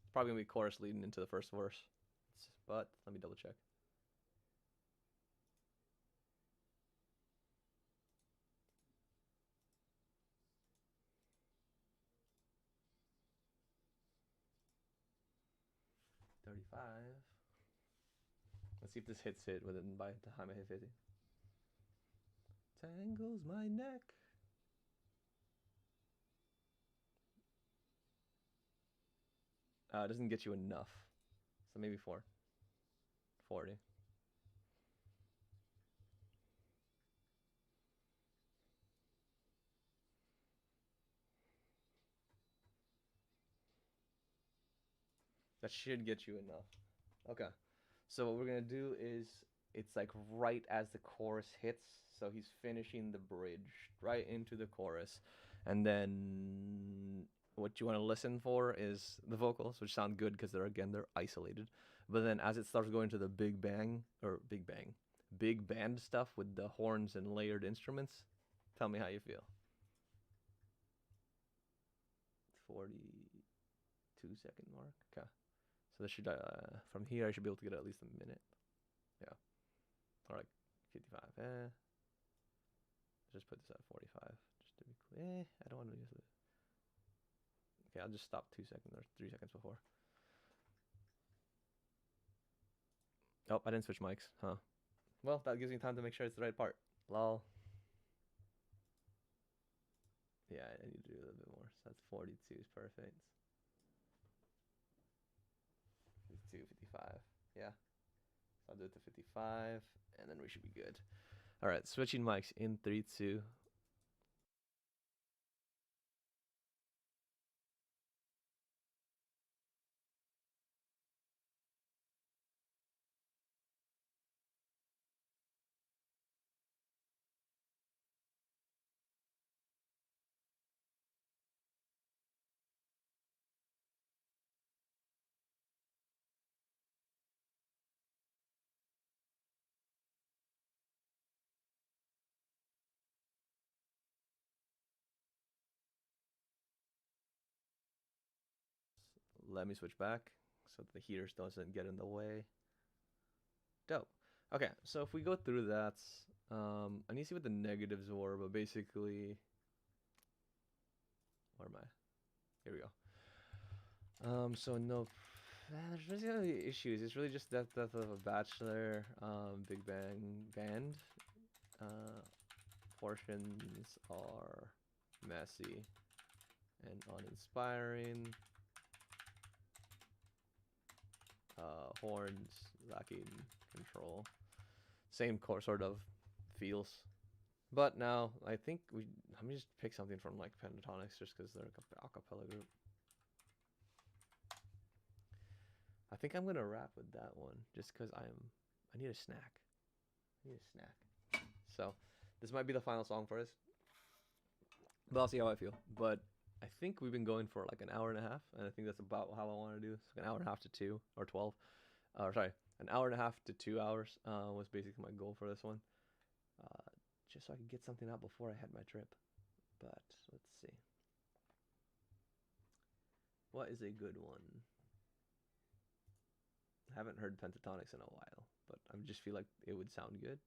It's probably gonna be chorus leading into the first verse, but let me double check. Let's see if this hits it within by the time I hit 50. Tangles my neck. It doesn't get you enough. So maybe 4. 40. That should get you enough. Okay. So what we're going to do is it's like right as the chorus hits. So he's finishing the bridge right into the chorus. And then what you want to listen for is the vocals, which sound good because they're isolated. But then as it starts going to the big band stuff with the horns and layered instruments, tell me how you feel. 42-second mark. Okay. So this should from here I should be able to get at least a minute. Yeah. Or like 55. Just put this at 45. Just to be clear. I don't want to use it. Okay, I'll just stop 2 seconds or 3 seconds before. Oh, I didn't switch mics, huh? Well, that gives me time to make sure it's the right part. Lol. Yeah, I need to do a little bit more. So that's 42 is perfect. 52, 55. Yeah. So I'll do it to 55, and then we should be good. All right, switching mics in 3, 2. Let me switch back so the heaters doesn't get in the way. Dope. Okay, so if we go through that, I need to see what the negatives were, but basically, where am I? Here we go. So no, there's really no issues. It's really just Death of a Bachelor, Big Bang Band. Portions are messy and uninspiring. Horns lacking control. Same sort of feels. But now I think let me just pick something from like Pentatonix just because they're a cappella group. I think I'm gonna rap with that one just because I need a snack. I need a snack. So this might be the final song for us. But I'll see how I feel. But I think we've been going for like an hour and a half, and I think that's about how I want to do. It's like an hour and a half to 2 or 12. Sorry, an hour and a half to 2 hours was basically my goal for this one. Just so I could get something out before I had my trip. But let's see. What is a good one? I haven't heard Pentatonix in a while, but I just feel like it would sound good.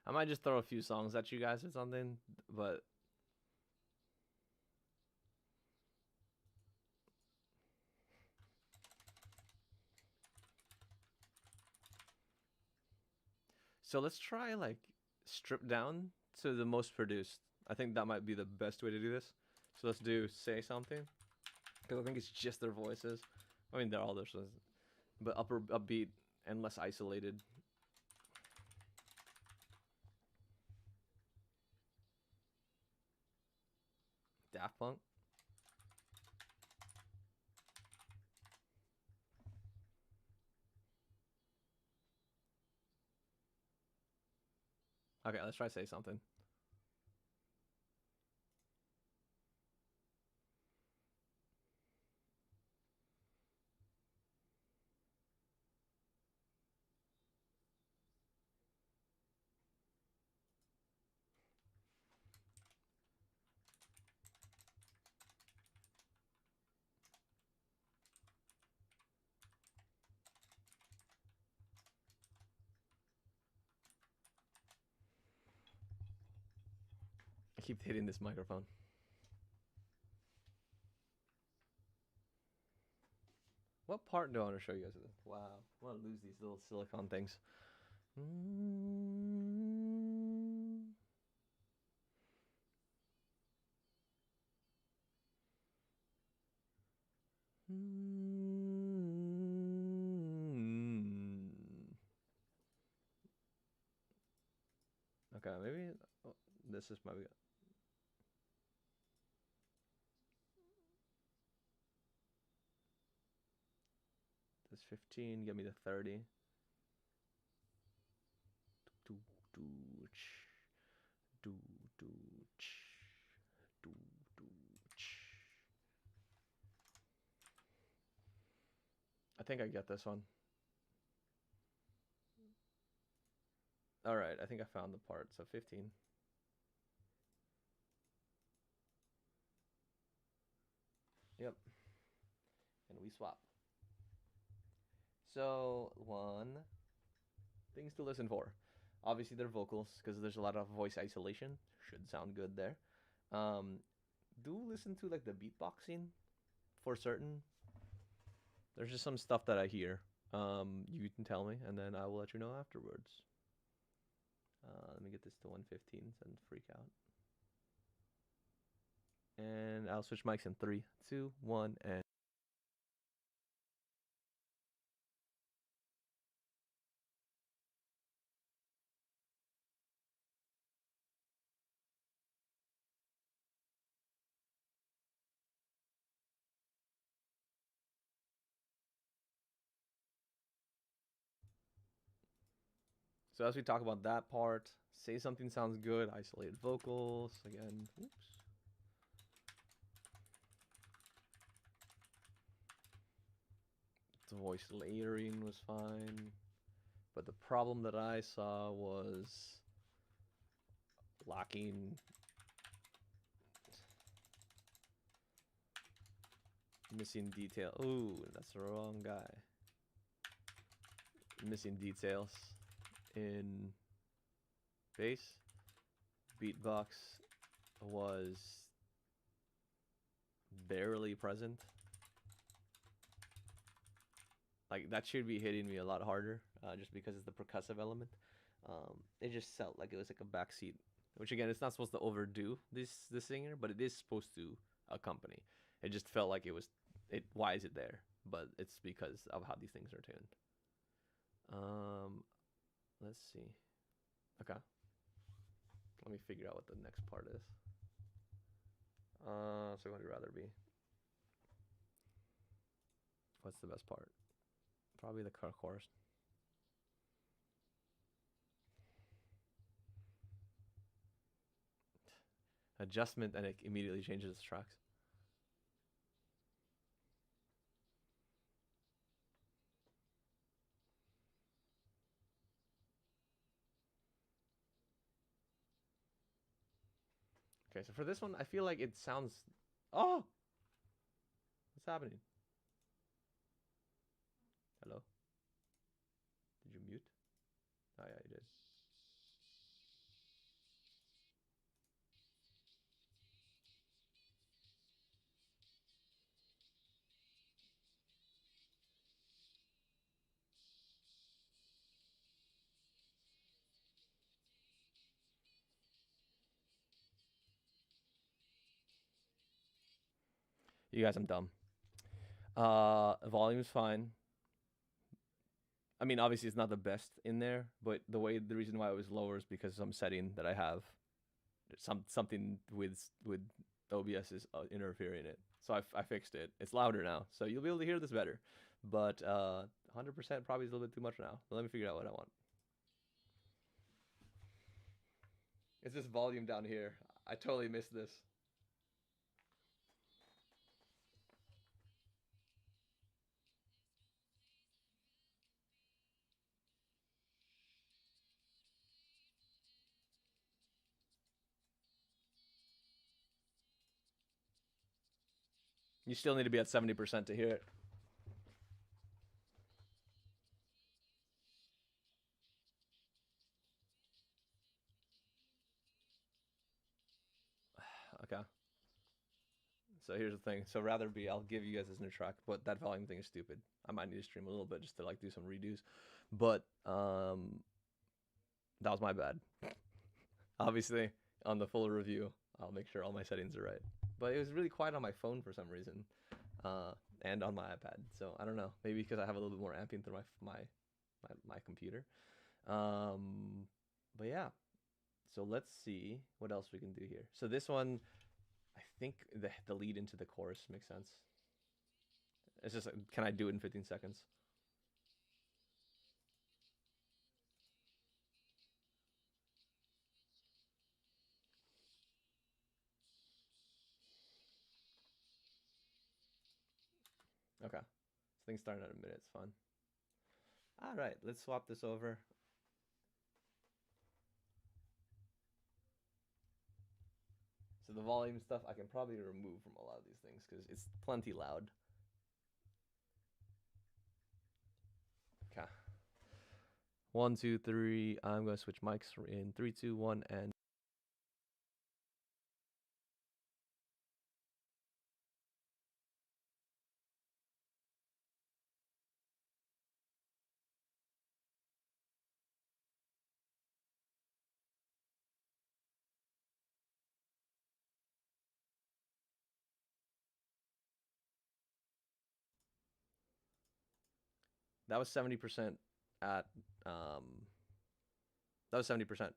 I might just throw a few songs at you guys or something, but so let's try like strip down to the most produced. I think that might be the best way to do this. So let's do Say Something, because I think it's just their voices. I mean, they're all their voices, but upbeat and less isolated. Daft Punk. Okay, let's try Say Something. I keep hitting this microphone. What part do I want to show you guys? Wow, I want to lose these little silicone things. Okay, maybe this is maybe. This 15, give me the 30. I think I get this one. All right, I think I found the part. So 15. Yep. And we swap. So, things to listen for. Obviously, their vocals, because there's a lot of voice isolation. Should sound good there. Do listen to like the beatboxing for certain. There's just some stuff that I hear. You can tell me, and then I will let you know afterwards. Let me get this to 115 and freak out. And I'll switch mics in 3, 2, 1, and So as we talk about that part, say something sounds good, isolated vocals, again, oops. The voice layering was fine, but the problem that I saw was lacking missing detail. Ooh, that's the wrong guy. Missing details in bass. Beatbox was barely present. Like, that should be hitting me a lot harder, just because it's the percussive element. It just felt like it was like a backseat, which again, it's not supposed to overdo the singer, but it is supposed to accompany. It just felt like it was, why is it there? But it's because of how these things are tuned. Let's see. Okay. Let me figure out what the next part is. So what would you rather be? What's the best part? Probably the chorus. Adjustment, and it immediately changes the tracks. Okay, so for this one, I feel like it sounds... Oh! What's happening? Hello? Did you mute? Oh yeah, you did. You guys, I'm dumb. Volume's fine. I mean, obviously it's not the best in there, but the reason why it was lower is because some setting that I have, something with OBS is interfering it. So I fixed it. It's louder now, so you'll be able to hear this better. But 100% probably is a little bit too much now. But let me figure out what I want. It's this volume down here. I totally missed this. You still need to be at 70% to hear it. Okay. So here's the thing. So rather be, I'll give you guys this new track, but that volume thing is stupid. I might need to stream a little bit just to like do some redos. But that was my bad. Obviously, on the full review, I'll make sure all my settings are right. But it was really quiet on my phone for some reason, and on my iPad. So I don't know. Maybe because I have a little bit more amping through my computer. But yeah. So let's see what else we can do here. So this one, I think the lead into the chorus makes sense. It's just, can I do it in 15 seconds? Okay. This thing's starting at a minute. It's fun. All right, let's swap this over. So the volume stuff I can probably remove from a lot of these things because it's plenty loud. Okay. 1, 2, 3. I'm going to switch mics in 3, 2, 1, and... That was 70% at that was 70%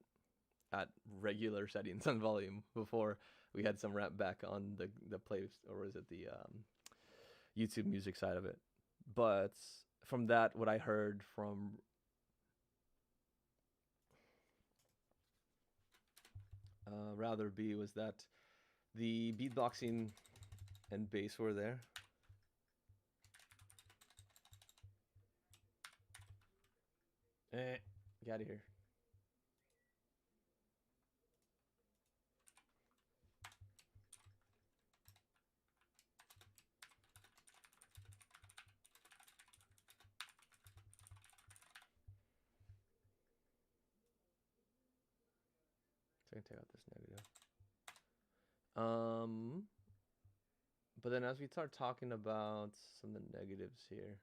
at regular settings on volume before we had some ramp back on the play, or is it the YouTube music side of it. But from that, what I heard from rather be was that the beatboxing and bass were there. Get out of here. So I can take out this negative. But then as we start talking about some of the negatives here,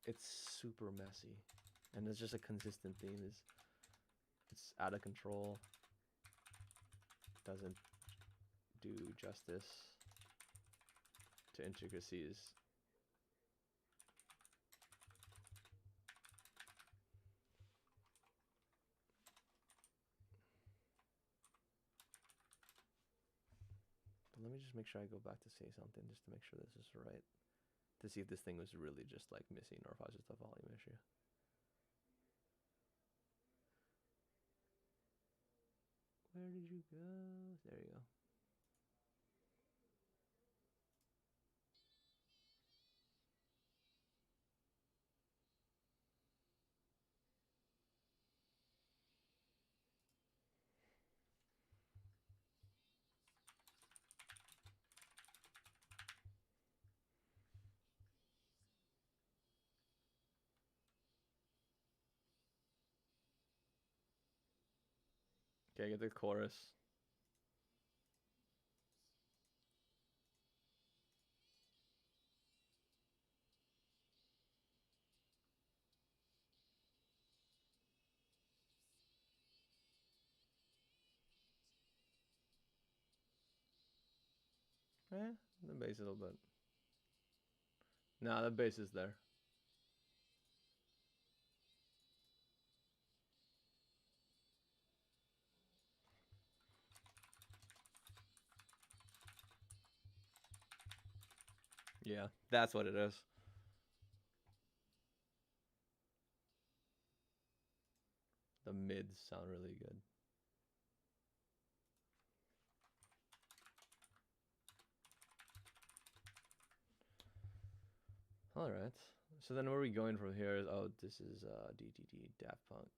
it's super messy. And it's just a consistent theme. It's out of control. Doesn't do justice to intricacies. But let me just make sure I go back to say something just to make sure this is right. To see if this thing was really just like missing or if I was just a volume issue. Where did you go? There you go. Okay, get the chorus. The bass is a little bit. Nah, the bass is there. Yeah, that's what it is. The mids sound really good. All right. So then where are we going from here? Is this is Dtd Daft Punk.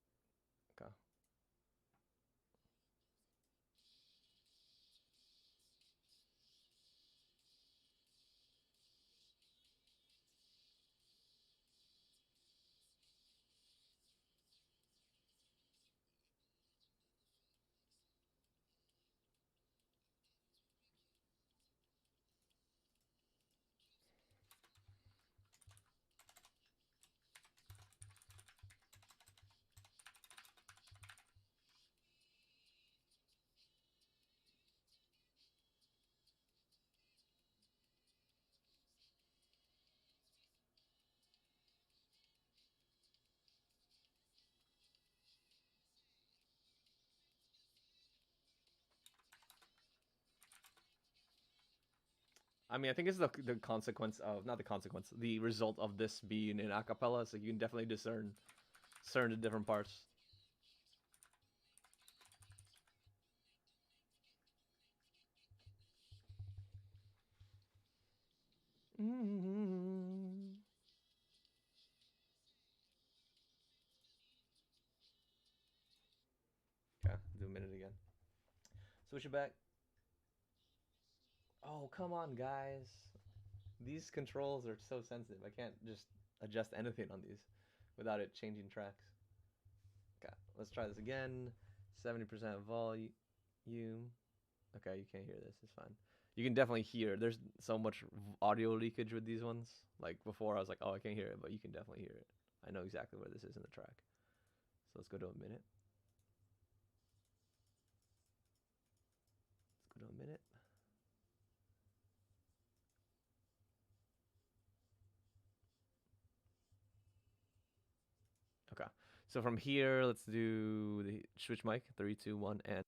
Okay. I mean, I think it's the consequence of, not the consequence, the result of this being in acapella. So you can definitely discern the different parts. Okay, do a minute again. Switch it back. Oh, come on, guys. These controls are so sensitive. I can't just adjust anything on these without it changing tracks. Okay, let's try this again. 70% volume. Okay, you can't hear this. It's fine. You can definitely hear. There's so much audio leakage with these ones. Like before, I was like, oh, I can't hear it, but you can definitely hear it. I know exactly where this is in the track. So let's go to a minute. Let's go to a minute. Okay. So from here, let's do the switch mic. 3, 2, 1, and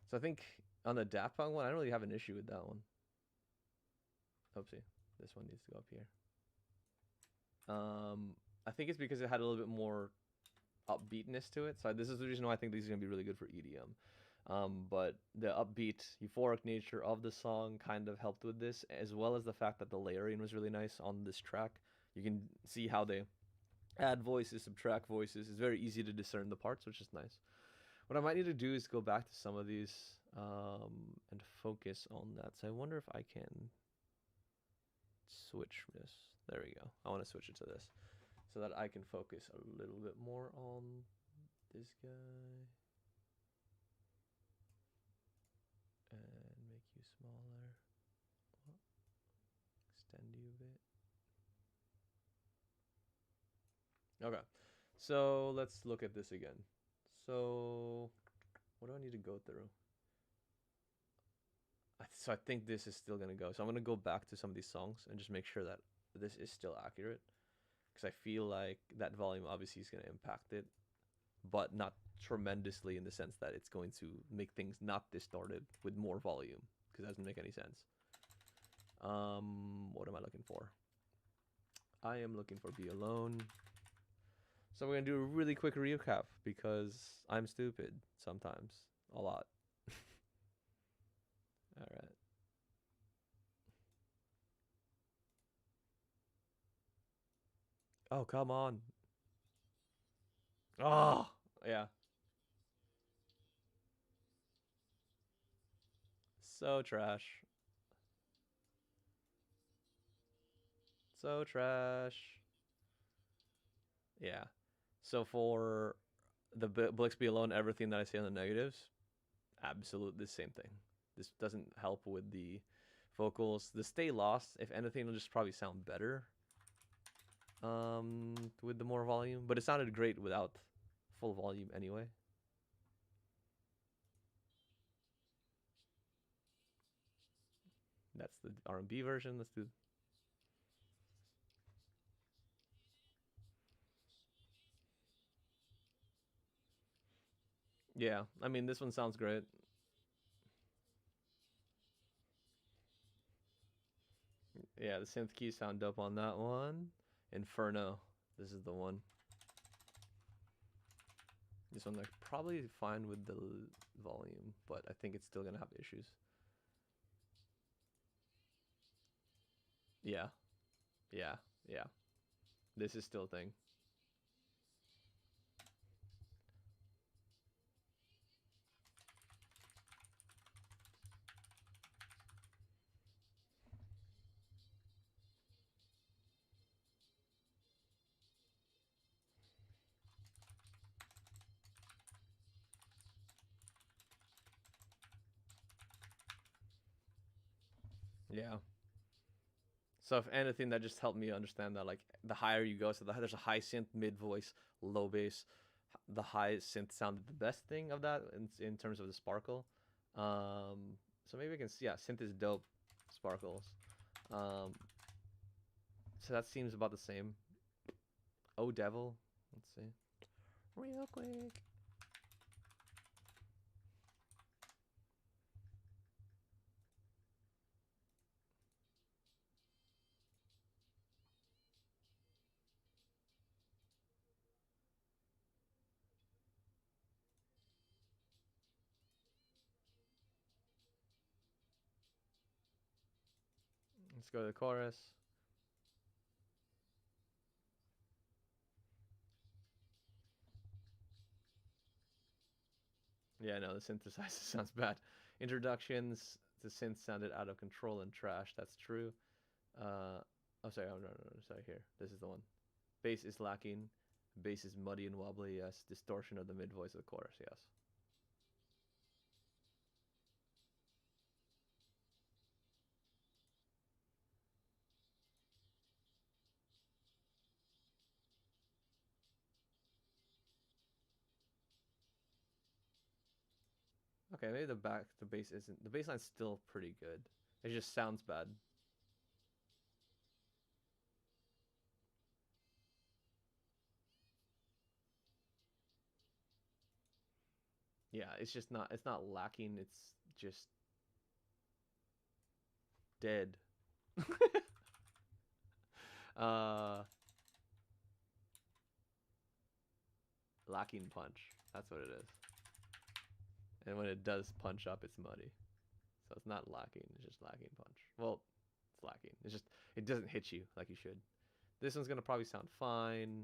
So I think on the Daft Punk one, I don't really have an issue with that one. Oopsie, this one needs to go up here. I think it's because it had a little bit more upbeatness to it. So this is the reason why I think these are gonna be really good for EDM. But the upbeat, euphoric nature of the song kind of helped with this, as well as the fact that the layering was really nice on this track. You can see how they add voices, subtract voices. It's very easy to discern the parts, which is nice. What I might need to do is go back to some of these and focus on that. So I wonder if I can switch this. There we go. I want to switch it to this so that I can focus a little bit more on this guy. And make you smaller. Extend you a bit. Okay. So let's look at this again. So what do I need to go through? So I think this is still going to go. So I'm going to go back to some of these songs and just make sure that this is still accurate. Because I feel like that volume obviously is going to impact it, but not tremendously in the sense that it's going to make things not distorted with more volume, because that doesn't make any sense. What am I looking for? I am looking for Be Alone. So we're going to do a really quick recap because I'm stupid sometimes. A lot. All right. Oh, come on. Oh, yeah. So trash. So trash. Yeah. So for the Blix Be Alone, everything that I say on the negatives, absolutely the same thing. This doesn't help with the vocals. The Stay Lost, if anything, will just probably sound better with the more volume. But it sounded great without full volume anyway. That's the R&B version. Let's do. Yeah, I mean, this one sounds great. Yeah, the synth keys sound dope on that one. Inferno. This is the one. This one, they're probably fine with the volume, but I think it's still going to have issues. Yeah. Yeah. Yeah. This is still a thing. Yeah. So if anything, that just helped me understand that, like, the higher you go, so there's a high synth, mid voice, low bass. The high synth sounded the best thing of that in terms of the sparkle. So maybe we can see, yeah, synth is dope, sparkles. So that seems about the same. Oh Devil, let's see, real quick. Let's go to the chorus. Yeah, no, the synthesizer sounds bad. Introductions, the synth sounded out of control and trash. That's true. Oh, sorry. Oh, no. Sorry, here. This is the one. Bass is lacking. Bass is muddy and wobbly. Yes. Distortion of the mid voice of the chorus. Yes. Okay, maybe the bass isn't. The bass line's still pretty good. It just sounds bad. Yeah, it's just not. It's not lacking. It's just dead. uh, lacking punch. That's what it is. And when it does punch up, it's muddy. So it's not lacking. It's just lacking punch. Well, it's lacking. It's just it doesn't hit you like you should. This one's gonna probably sound fine.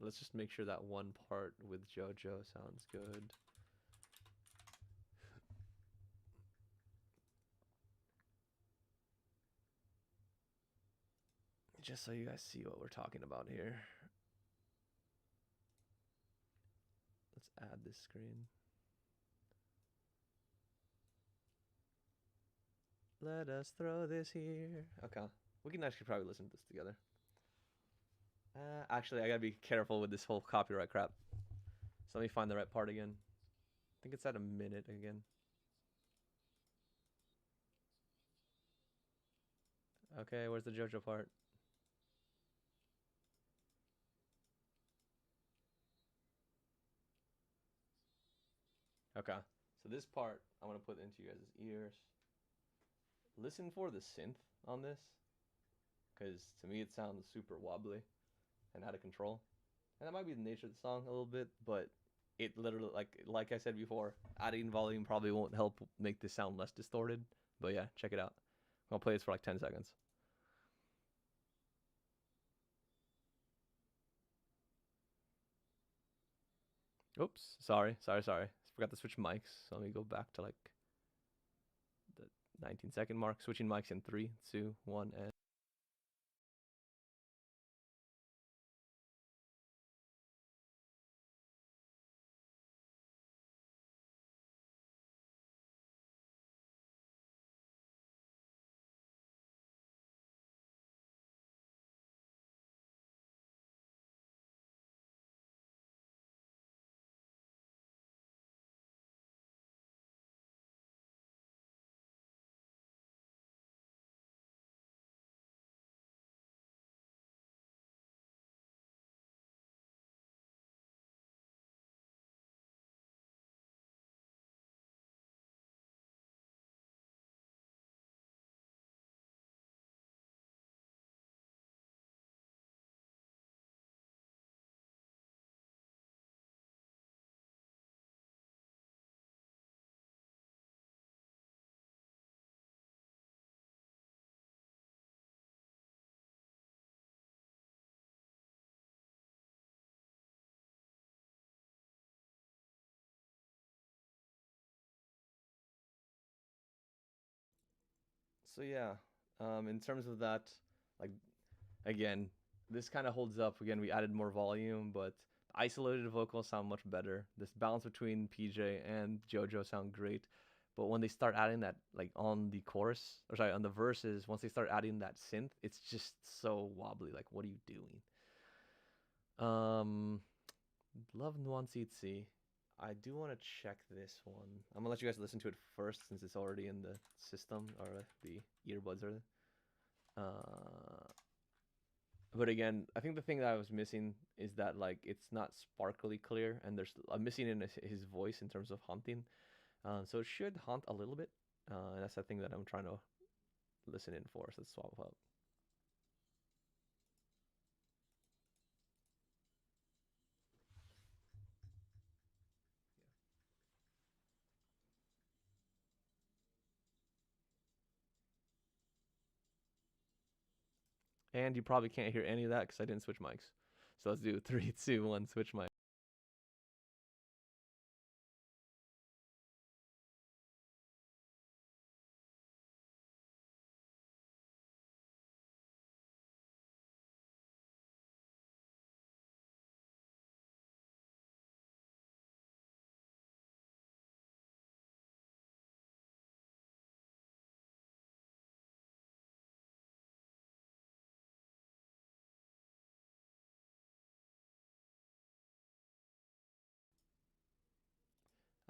Let's just make sure that one part with JoJo sounds good. Just so you guys see what we're talking about here. Let's add this screen. Let us throw this here. Okay. We can actually probably listen to this together. Actually, I gotta be careful with this whole copyright crap. So let me find the right part again. I think it's at a minute again. Okay, where's the JoJo part? Okay, so this part I'm gonna put into you guys' ears. Listen for the synth on this, because to me it sounds super wobbly and out of control. And that might be the nature of the song a little bit, but it literally, like I said before, adding volume probably won't help make this sound less distorted. But yeah, check it out. I'll play this for like 10 seconds. Oops, sorry. Forgot to switch mics. So let me go back to like the 19-second mark. Switching mics in 3, 2, 1, and... So yeah, in terms of that, like, again, this kind of holds up. Again, we added more volume, but isolated vocals sound much better. This balance between PJ and JoJo sound great. But when they start adding that, like on the chorus, or sorry, on the verses, once they start adding that synth, it's just so wobbly. Like, what are you doing? Love Nuance. I do want to check this one. I'm gonna let you guys listen to it first since it's already in the system, or the earbuds are. But again, I think the thing that I was missing is that like it's not sparkly clear, and I'm missing in his voice in terms of haunting. So it should haunt a little bit, and that's the thing that I'm trying to listen in for. So let's swap up. And you probably can't hear any of that because I didn't switch mics. So let's do 3, 2, 1, switch mic.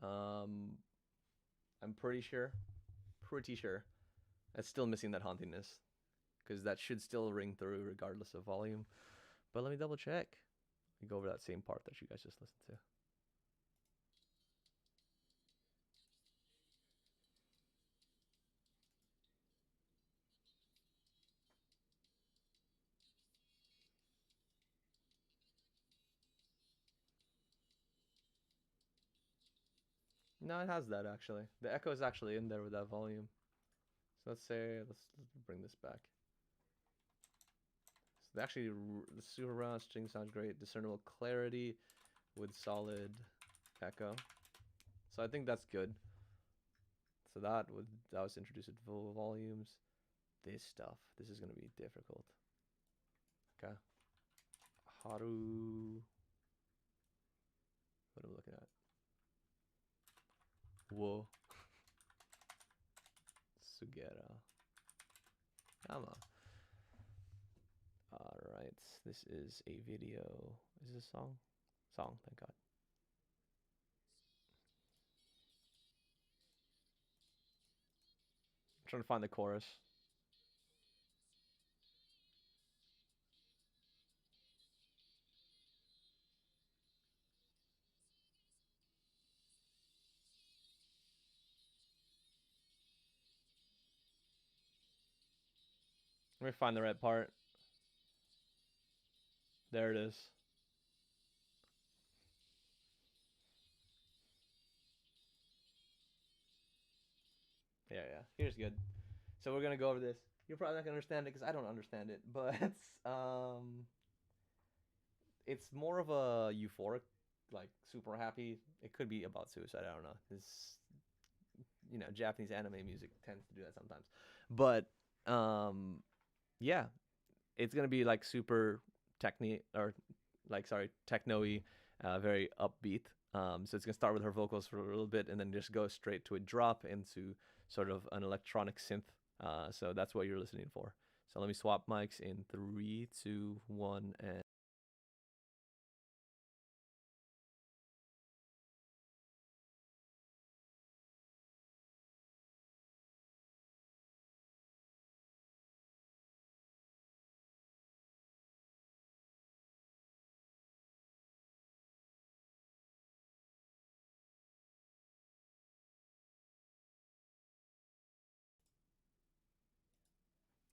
Um, I'm pretty sure. It's still missing that hauntiness because that should still ring through regardless of volume. But let me double check. We go over that same part that you guys just listened to. No, it has that actually. The echo is actually in there with that volume. So let's bring this back. So actually, the super round string sounds great. Discernible clarity with solid echo. So I think that's good. So that was introduced at full volumes. This stuff, this is gonna be difficult. Okay. Haru. What am I looking at? Whoa. Sugera. Come on. Alright, this is a video. Is this a song? Song, thank God. I'm trying to find the chorus. Let me find the right part. There it is. Yeah, yeah. Here's good. So we're gonna go over this. You're probably not gonna understand it because I don't understand it, but it's more of a euphoric, like super happy. It could be about suicide. I don't know. This, Japanese anime music tends to do that sometimes, but yeah, it's gonna be like super techno-y, very upbeat. So it's gonna start with her vocals for a little bit, and then just go straight to a drop into sort of an electronic synth. So that's what you're listening for. So let me swap mics in 3, 2, 1, and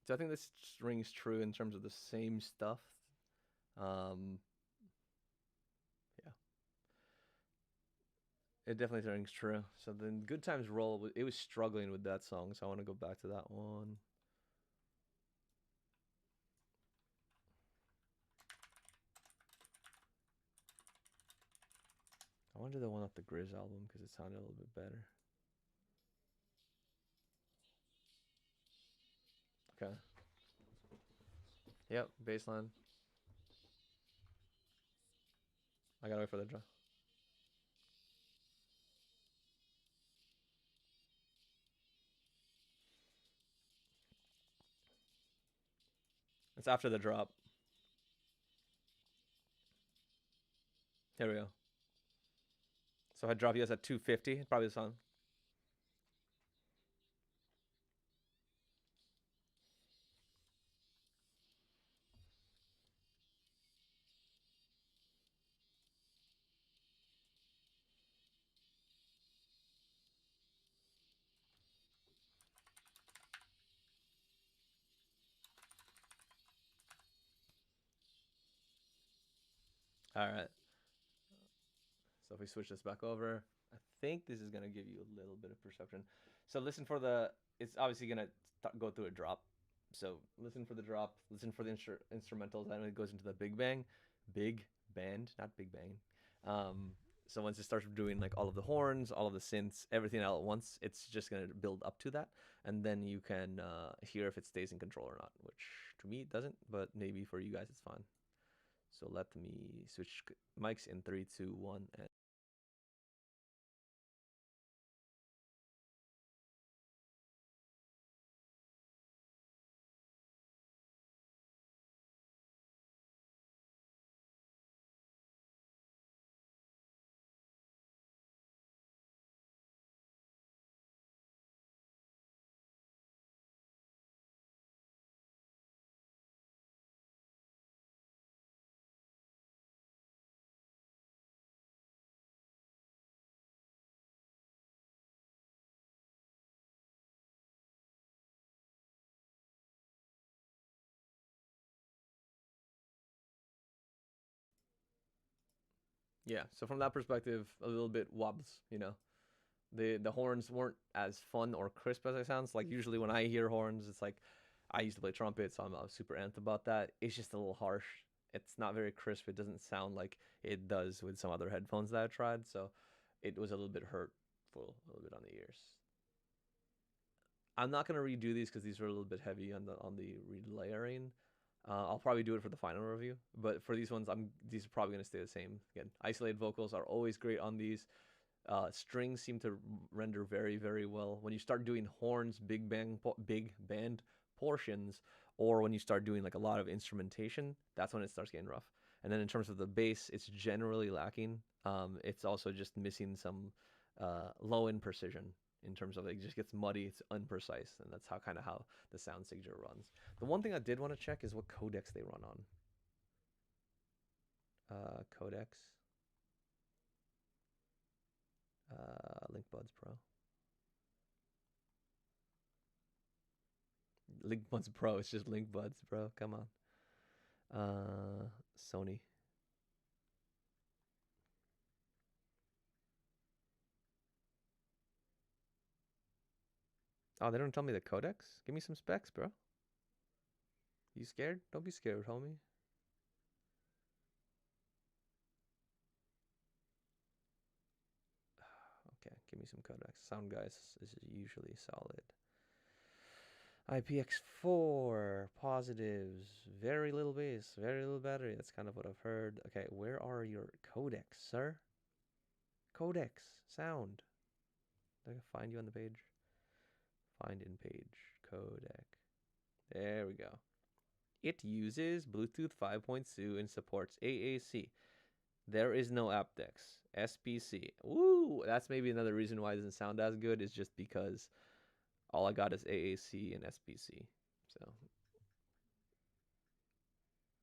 so I think this rings true in terms of the same stuff. Um, yeah, it definitely rings true. So then Good Times Roll, it was struggling with that song, so I want to go back to that one. I wanted the one off the Grizz album because it sounded a little bit better. Okay. Yep, baseline. I gotta wait for the drum. It's after the drop. Here we go. So if I drop US at 250, probably the song. All right. So if we switch this back over, I think this is gonna give you a little bit of perception. So listen for the. It's obviously gonna go through a drop. So listen for the drop. Listen for the instrumentals. And it goes into the big band, not big bang. So once it starts doing like all of the horns, all of the synths, everything all at once, it's just gonna build up to that, and then you can hear if it stays in control or not. Which to me it doesn't, but maybe for you guys it's fine. So let me switch mics in 3, 2, 1, and yeah. So from that perspective, a little bit wobbles, The horns weren't as fun or crisp as it sounds. Like usually when I hear horns, it's like I used to play trumpet, so I'm super amped about that. It's just a little harsh. It's not very crisp. It doesn't sound like it does with some other headphones that I tried. So it was a little bit hurtful, a little bit on the ears. I'm not gonna redo these because these are a little bit heavy on the relayering. I'll probably do it for the final review, but for these ones, these are probably gonna stay the same. Again, isolated vocals are always great on these. Strings seem to render very, very well. When you start doing horns, big band portions, or when you start doing like a lot of instrumentation, that's when it starts getting rough. And then in terms of the bass, it's generally lacking. It's also just missing some low end precision in terms of it just gets muddy, it's unprecise, and that's how the sound signature runs. The one thing I did want to check is what codecs they run on. Codecs. LinkBuds Pro. LinkBuds Pro, it's just LinkBuds, bro. Come on. Sony. Oh, they don't tell me the codecs? Give me some specs, bro. You scared? Don't be scared, homie. Okay, give me some codecs. Sound guys is usually solid. IPX4, positives, very little bass, very little battery. That's kind of what I've heard. Okay, where are your codecs, sir? Codecs, sound. I can find you on the page. Find in page, codec. There we go. It uses Bluetooth 5.2 and supports AAC. There is no aptX. SPC. Ooh, that's maybe another reason why it doesn't sound as good, is just because all I got is AAC and SPC. So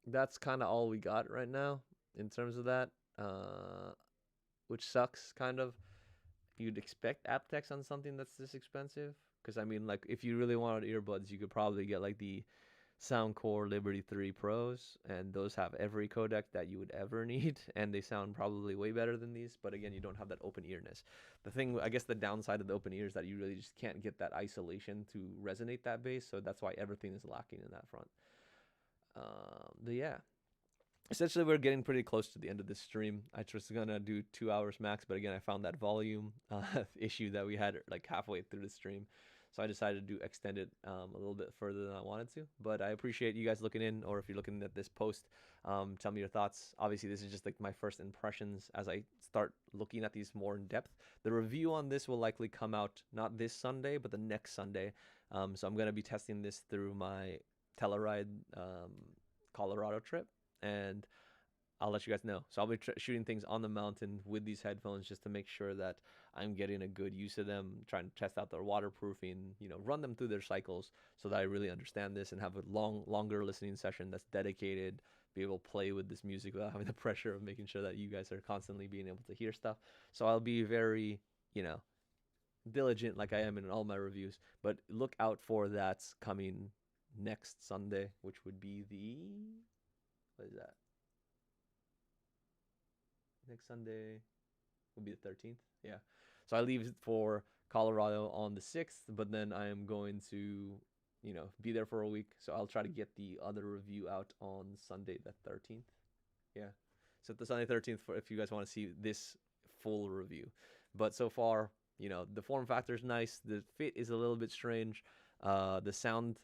that's kind of all we got right now in terms of that, which sucks kind of. You'd expect aptX on something that's this expensive, because I mean, like, if you really wanted earbuds, you could probably get like the Soundcore Liberty 3 Pros, and those have every codec that you would ever need, and they sound probably way better than these. But again, you don't have that open earness. The thing, I guess, the downside of the open ear is that you really just can't get that isolation to resonate that bass, so that's why everything is lacking in that front. But yeah, essentially we're getting pretty close to the end of this stream. I was gonna do 2 hours max, but again, I found that volume issue that we had like halfway through the stream, so I decided to extend it a little bit further than I wanted to. But I appreciate you guys looking in, or if you're looking at this post, tell me your thoughts. Obviously, this is just like my first impressions as I start looking at these more in depth. The review on this will likely come out not this Sunday, but the next Sunday. So I'm gonna be testing this through my Telluride Colorado trip, and I'll let you guys know. So I'll be shooting things on the mountain with these headphones just to make sure that I'm getting a good use of them, trying to test out their waterproofing, run them through their cycles so that I really understand this and have a longer listening session that's dedicated, be able to play with this music without having the pressure of making sure that you guys are constantly being able to hear stuff. So I'll be very, diligent like I am in all my reviews, but look out for that's coming next Sunday, which would be what is that? Next Sunday will be the 13th. Yeah. So I leave for Colorado on the 6th, but then I am going to, be there for a week. So I'll try to get the other review out on Sunday the 13th. Yeah. So the Sunday 13th, for if you guys want to see this full review. But so far, the form factor is nice. The fit is a little bit strange. The sound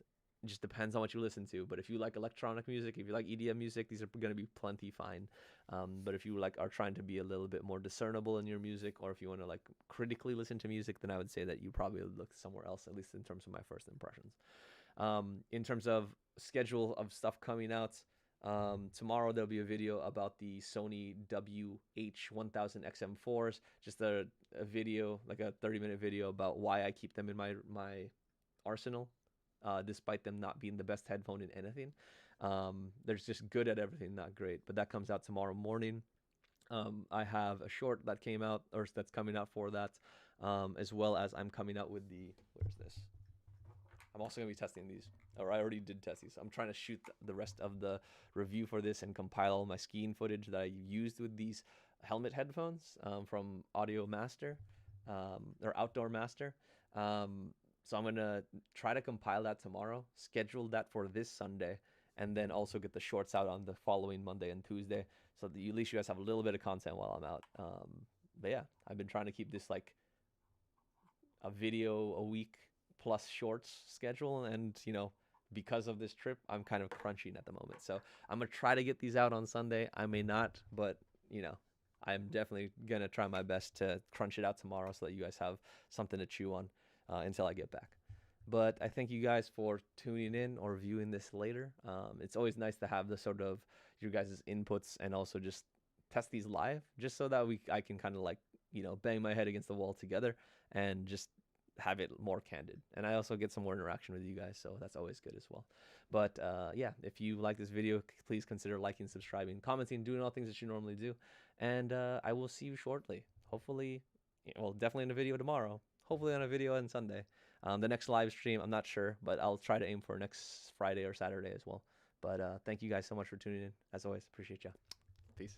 just depends on what you listen to. But if you like electronic music, if you like EDM music, these are going to be plenty fine. But if you are trying to be a little bit more discernible in your music, or if you want to critically listen to music, then I would say that you probably look somewhere else, at least in terms of my first impressions. In terms of schedule of stuff coming out, tomorrow there'll be a video about the Sony WH-1000 XM4s, just a video, like a 30-minute video about why I keep them in my arsenal, despite them not being the best headphone in anything. They're just good at everything, not great. But that comes out tomorrow morning. I have a short that came out, or that's coming out for that, as well as I'm coming out with where's this? I'm also going to be testing these, or I already did test these. I'm trying to shoot the rest of the review for this and compile all my skiing footage that I used with these helmet headphones from Audio Master. or Outdoor Master. So I'm gonna try to compile that tomorrow, schedule that for this Sunday, and then also get the shorts out on the following Monday and Tuesday, so that at least you guys have a little bit of content while I'm out. But yeah, I've been trying to keep this like a video a week plus shorts schedule, and because of this trip, I'm kind of crunching at the moment. So I'm gonna try to get these out on Sunday. I may not, but I'm definitely gonna try my best to crunch it out tomorrow so that you guys have something to chew on until I get back. But I thank you guys for tuning in or viewing this later. It's always nice to have the sort of your guys' inputs and also just test these live, just so that I can kind of like bang my head against the wall together and just have it more candid. And I also get some more interaction with you guys, so that's always good as well. But yeah, if you like this video, please consider liking, subscribing, commenting, doing all things that you normally do. And I will see you shortly. Hopefully, well, definitely in a video tomorrow. Hopefully on a video on Sunday. The next live stream, I'm not sure, but I'll try to aim for next Friday or Saturday as well. But thank you guys so much for tuning in. As always, appreciate you. Peace.